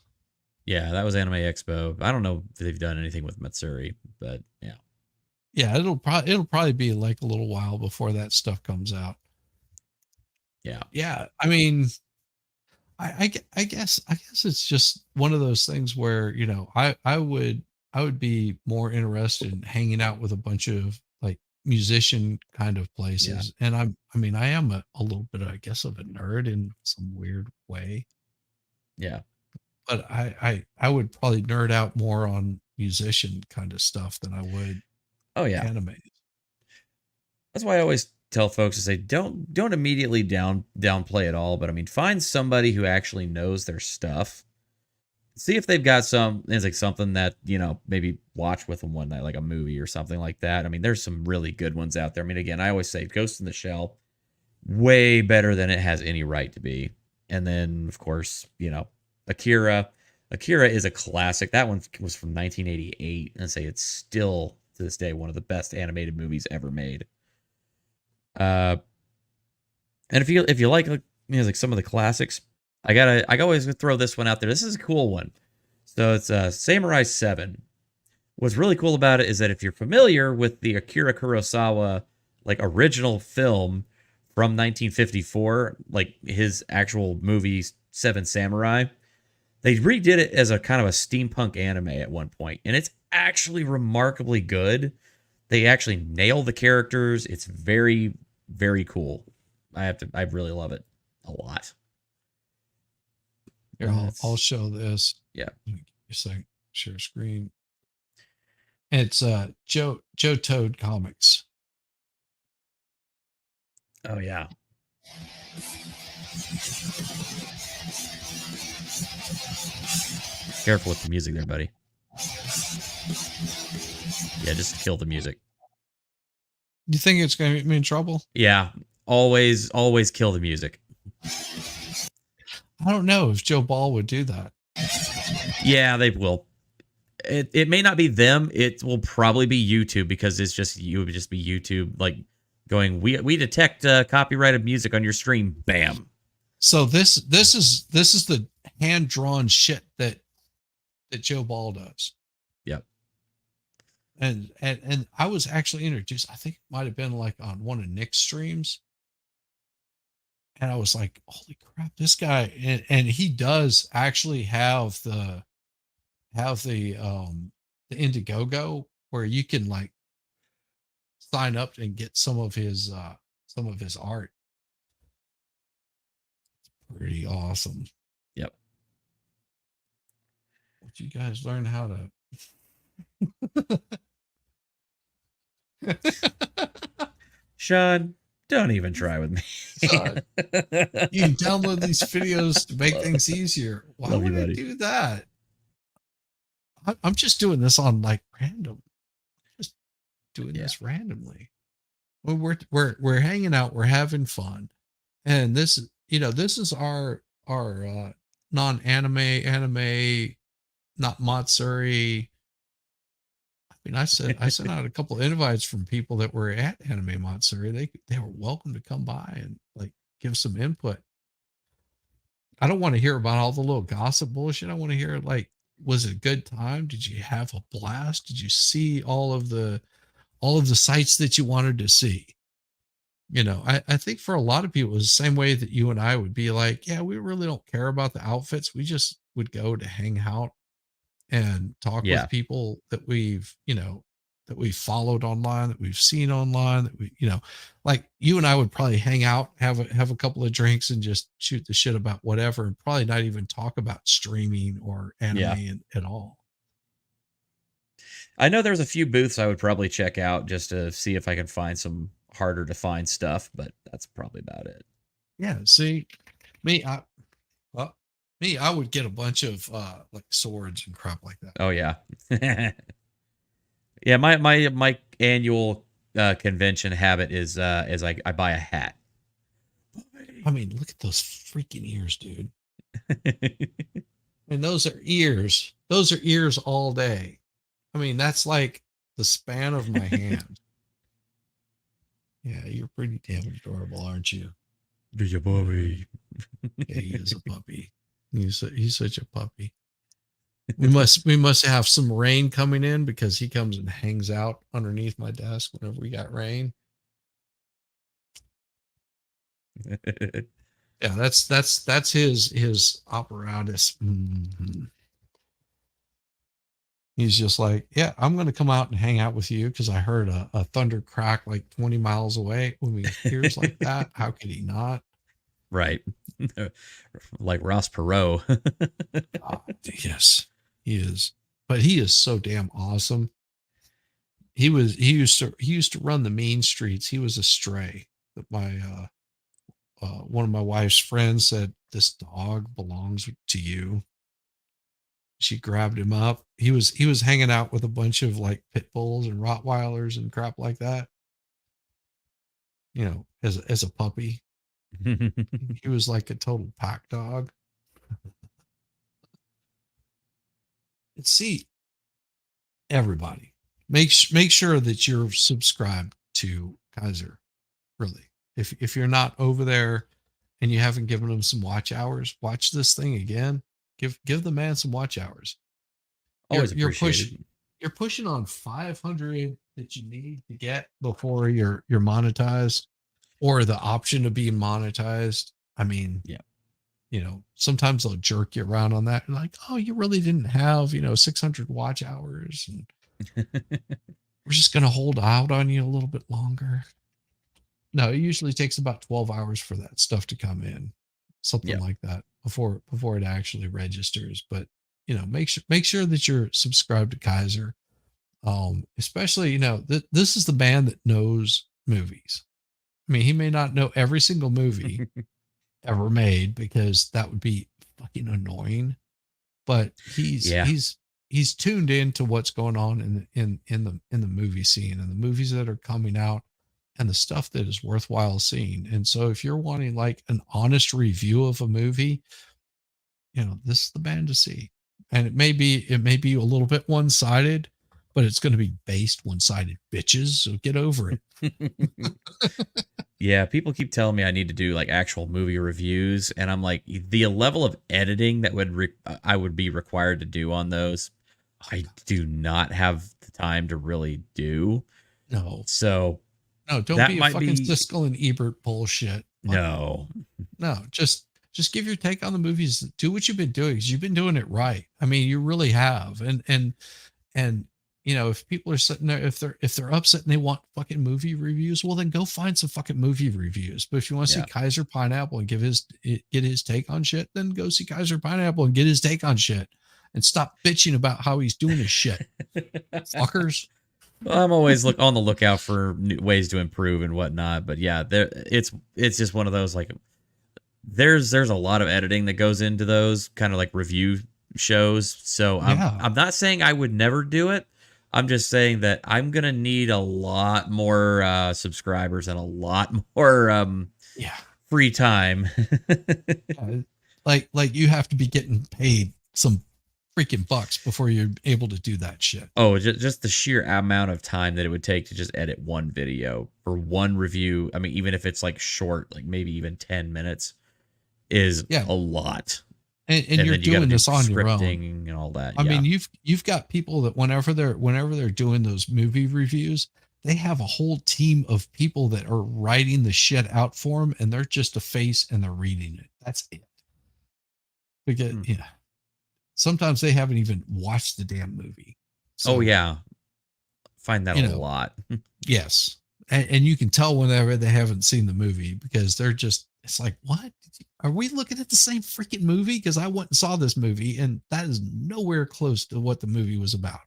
Yeah, that was Anime Expo. I don't know if they've done anything with Matsuri, but yeah. Yeah, it'll probably be like a little while before that stuff comes out. Yeah. Yeah, I mean, I guess it's just one of those things where, you know, I would be more interested in hanging out with a bunch of like musician kind of places. And I mean, I am a little bit, I guess, of a nerd in some weird way, Yeah. but I would probably nerd out more on musician kind of stuff than I would Oh yeah. anime. That's why I always tell folks to say don't immediately downplay it all, but I mean find somebody who actually knows their stuff. See if they've got it's like something that, you know, maybe watch with them one night, like a movie or something like that. I mean, there's some really good ones out there. I mean, again, I always say Ghost in the Shell, way better than it has any right to be. And then, of course, you know, Akira. Akira is a classic. That one was from 1988, and I say it's still to this day one of the best animated movies ever made. And if you like you know, like some of the classics, I always throw this one out there. This is a cool one. So it's Samurai 7. What's really cool about it is that if you're familiar with the Akira Kurosawa like original film from 1954, like his actual movie Seven Samurai, they redid it as a kind of a steampunk anime at one point, and it's actually remarkably good. They actually nail the characters. It's very, very cool. I really love it a lot. Here, I'll show this. Yeah. Just a second. Share screen. It's Joe Toad Comics. Oh yeah. Careful with the music there, buddy. Yeah, just kill the music. You think it's going to get me in trouble? Yeah, always kill the music. I don't know if Joe Ball would do that. Yeah, they will. It may not be them. It will probably be YouTube, because it would just be YouTube like going, we detect copyrighted music on your stream. Bam. So this is the hand drawn shit that Joe Ball does. Yep. And I was actually introduced. I think it might have been like on one of Nick's streams. And I was like, holy crap, this guy, and he does actually have the Indiegogo where you can like sign up and get some of his art. It's pretty awesome. Yep. Would you guys learn how to Sean, don't even try with me. Son, you can download these videos to make things easier. Why Love you, would I buddy. do that? I'm just doing this on like random. Just doing this randomly. Well, we're hanging out, we're having fun. And this, you know, this is our non-anime, not Matsuri. I mean, I sent out a couple of invites from people that were at Anime Matsuri. They were welcome to come by and like give some input. I don't want to hear about all the little gossip bullshit. I want to hear like, was it a good time? Did you have a blast? Did you see all of the sites that you wanted to see? You know, I think for a lot of people, it was the same way that you and I would be like, yeah, we really don't care about the outfits. We just would go to hang out and talk Yeah. with people that we've followed online, that we've seen online, that we, you know, like you and I would probably hang out, have a couple of drinks and just shoot the shit about whatever, and probably not even talk about streaming or anime at all. I know there's a few booths I would probably check out just to see if I can find some harder to find stuff, but that's probably about it. Yeah. See, I would get a bunch of like swords and crap like that. Oh yeah. Yeah, my annual convention habit is I buy a hat. I mean, look at those freaking ears, dude. And those are ears. Those are ears all day. I mean, that's like the span of my hand. Yeah, you're pretty damn adorable, aren't you? Be a puppy. Yeah, he is a puppy. He's such a puppy. We must have some rain coming in because he comes and hangs out underneath my desk whenever we got rain. Yeah, that's his apparatus. Mm-hmm. He's just like, yeah, I'm going to come out and hang out with you because I heard a thunder crack like 20 miles away. When he hears like that, how could he not? Right. Like Ross Perot. Yes, he is. But he is so damn awesome. He used to run the mean streets. He was a stray. That my one of my wife's friends said, this dog belongs to you. She grabbed him up. He was hanging out with a bunch of like pit bulls and Rottweilers and crap like that. You know, as a puppy. He was like a total pack dog. And see, everybody, make sure that you're subscribed to Kaiser. Really, if you're not over there and you haven't given him some watch hours, watch this thing again. Give the man some watch hours. Always appreciated. You're pushing on 500 that you need to get before you're monetized, or the option of being monetized. I mean, yeah, you know, sometimes they'll jerk you around on that and like, oh, you really didn't have 600 watch hours, and we're just gonna hold out on you a little bit longer. No, it usually takes about 12 hours for that stuff to come in, something like that before it actually registers. But make sure that you're subscribed to Kaiser. Especially, this is the band that knows movies. I mean, he may not know every single movie ever made because that would be fucking annoying, but he's tuned into what's going on in the movie scene and the movies that are coming out and the stuff that is worthwhile seeing. And so if you're wanting like an honest review of a movie, this is the band to see. And it may be a little bit one-sided, but it's going to be based one-sided, bitches. So get over it. Yeah, people keep telling me I need to do like actual movie reviews, and I'm like, the level of editing that I would be required to do on those, I do not have the time to really do. No. So no, don't be a fucking Siskel and Ebert bullshit. No. Just give your take on the movies. Do what you've been doing, because you've been doing it right. I mean, you really have. And if people are sitting there, if they're upset and they want fucking movie reviews, well, then go find some fucking movie reviews. But if you want to see Kaiser Pineapple and get his take on shit, then go see Kaiser Pineapple and get his take on shit, and stop bitching about how he's doing his shit, fuckers. Well, I'm always on the lookout for new ways to improve and whatnot. But yeah, it's just one of those, like, there's a lot of editing that goes into those kind of like review shows. So I'm not saying I would never do it. I'm just saying that I'm gonna need a lot more subscribers and a lot more free time. like you have to be getting paid some freaking bucks before you're able to do that shit. Oh, just the sheer amount of time that it would take to just edit one video for one review. I mean, even if it's like short, like maybe even 10 minutes, is a lot. And you're doing this on your own and all that. I mean, you've got people that whenever they're doing those movie reviews, they have a whole team of people that are writing the shit out for them, and they're just a face and they're reading it. That's it. Because sometimes they haven't even watched the damn movie. So, oh yeah, find that a lot. Yes, and you can tell whenever they haven't seen the movie because they're just. It's like, what? Are we looking at the same freaking movie? Because I went and saw this movie, and that is nowhere close to what the movie was about.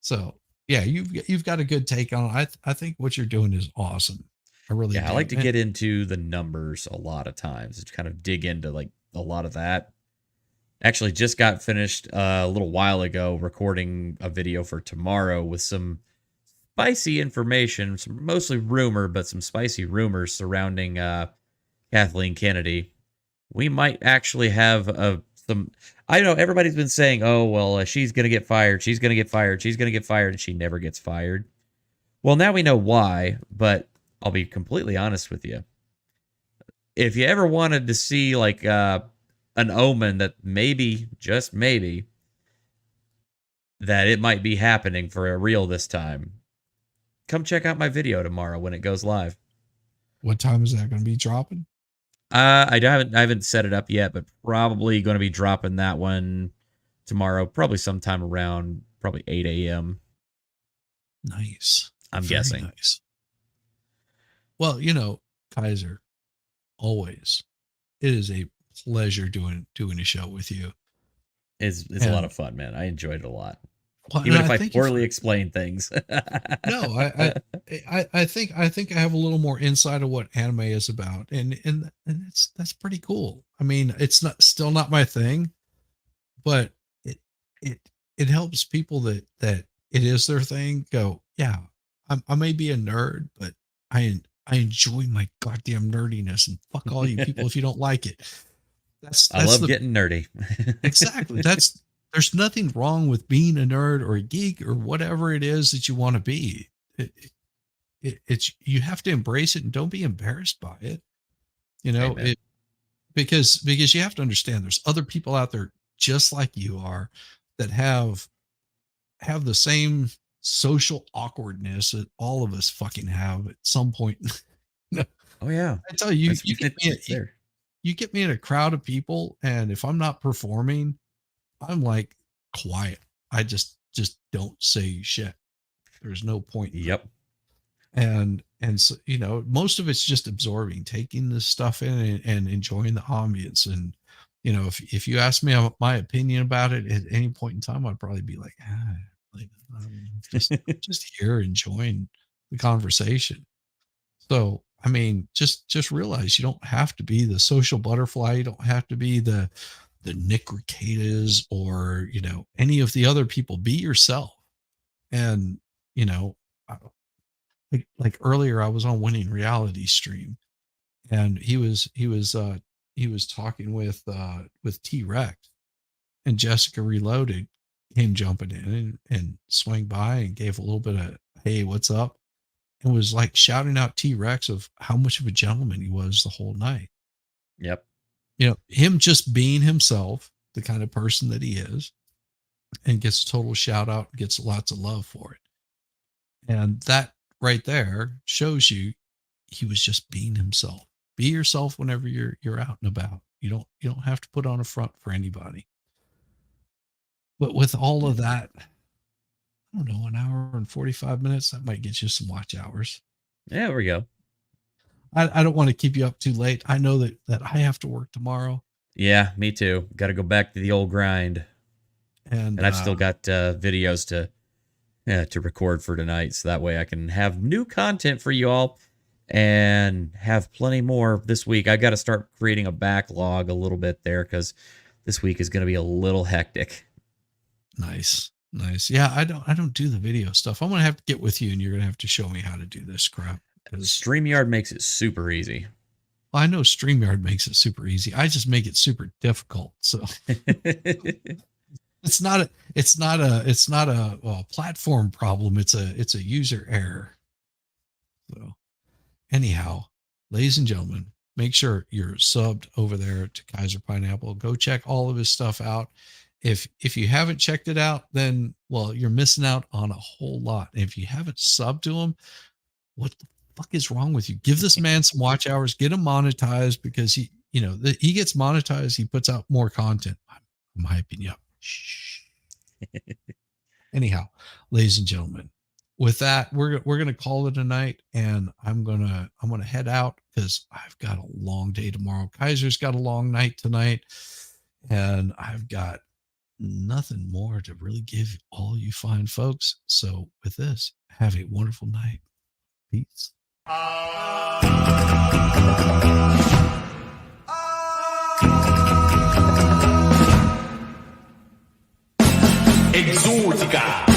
So, yeah, you've got a good take on it. I think what you're doing is awesome. I really do. I like to get into the numbers a lot of times. To kind of dig into like a lot of that. Actually, just got finished a little while ago recording a video for tomorrow with some spicy information, mostly rumor, but some spicy rumors surrounding Kathleen Kennedy. We might actually have some. I know everybody's been saying, "Oh well, she's gonna get fired. She's gonna get fired. She's gonna get fired," and she never gets fired. Well, now we know why. But I'll be completely honest with you. If you ever wanted to see like an omen that maybe, just maybe, that it might be happening for a real this time, come check out my video tomorrow when it goes live. What time is that going to be dropping? I haven't set it up yet, but probably going to be dropping that one tomorrow, probably sometime around probably 8 a.m. Nice. I'm Very guessing. Nice. Well, you know, Kaiser, always, it is a pleasure doing a show with you. It's a lot of fun, man. I enjoyed it a lot. Well, Even if I poorly explain things. No, I think I have a little more insight of what anime is about, and that's pretty cool. I mean, it's still not my thing, but it helps people that it is their thing go, yeah, I may be a nerd, but I enjoy my goddamn nerdiness, and fuck all you people if you don't like it. I love getting nerdy. Exactly. There's nothing wrong with being a nerd or a geek or whatever it is that you want to be. It's you have to embrace it and don't be embarrassed by it. You know, because you have to understand there's other people out there just like you are that have the same social awkwardness that all of us fucking have at some point. Oh yeah. I tell you, you get me in a crowd of people, and if I'm not performing, I'm like quiet. I just don't say shit. There's no point. Yep. And so, you know, most of it's just absorbing, taking this stuff in and enjoying the ambience. And, you know, if you ask me my opinion about it at any point in time, I'd probably be like, just here enjoying the conversation. So, I mean, just realize you don't have to be the social butterfly. You don't have to be the Nick Recadas or, you know, any of the other people. Be yourself. And, you know, like earlier I was on Winning Reality stream, and he was talking with T-Rex, and Jessica Reloaded came jumping in and swang by and gave a little bit of, hey, what's up? And was like shouting out T-Rex of how much of a gentleman he was the whole night. Yep. You know, him just being himself, the kind of person that he is, and gets a total shout out, gets lots of love for it. And that right there shows you he was just being himself. Be yourself whenever you're out and about. You don't have to put on a front for anybody. But with all of that, I don't know, an hour and 45 minutes, that might get you some watch hours. Yeah, there we go. I don't want to keep you up too late. I know that I have to work tomorrow. Yeah, me too. Got to go back to the old grind. And I've still got videos to record for tonight, so that way I can have new content for you all and have plenty more this week. I got to start creating a backlog a little bit there because this week is going to be a little hectic. Nice. Yeah, I don't do the video stuff. I'm going to have to get with you, and you're going to have to show me how to do this crap. StreamYard makes it super easy. Well, I know StreamYard makes it super easy. I just make it super difficult. So it's not a platform problem. It's a user error. So anyhow, ladies and gentlemen, make sure you're subbed over there to Kaiser Pineapple. Go check all of his stuff out. If you haven't checked it out, then, well, you're missing out on a whole lot. And if you haven't subbed to him, what the fuck is wrong with you? Give this man some watch hours, get him monetized, because he gets monetized. He puts out more content. I'm hyping you up. Shh. Anyhow, ladies and gentlemen, with that, we're going to call it a night, and I'm going to head out because I've got a long day tomorrow. Kaiser's got a long night tonight, and I've got nothing more to really give all you fine folks. So with this, have a wonderful night. Peace. Exotica.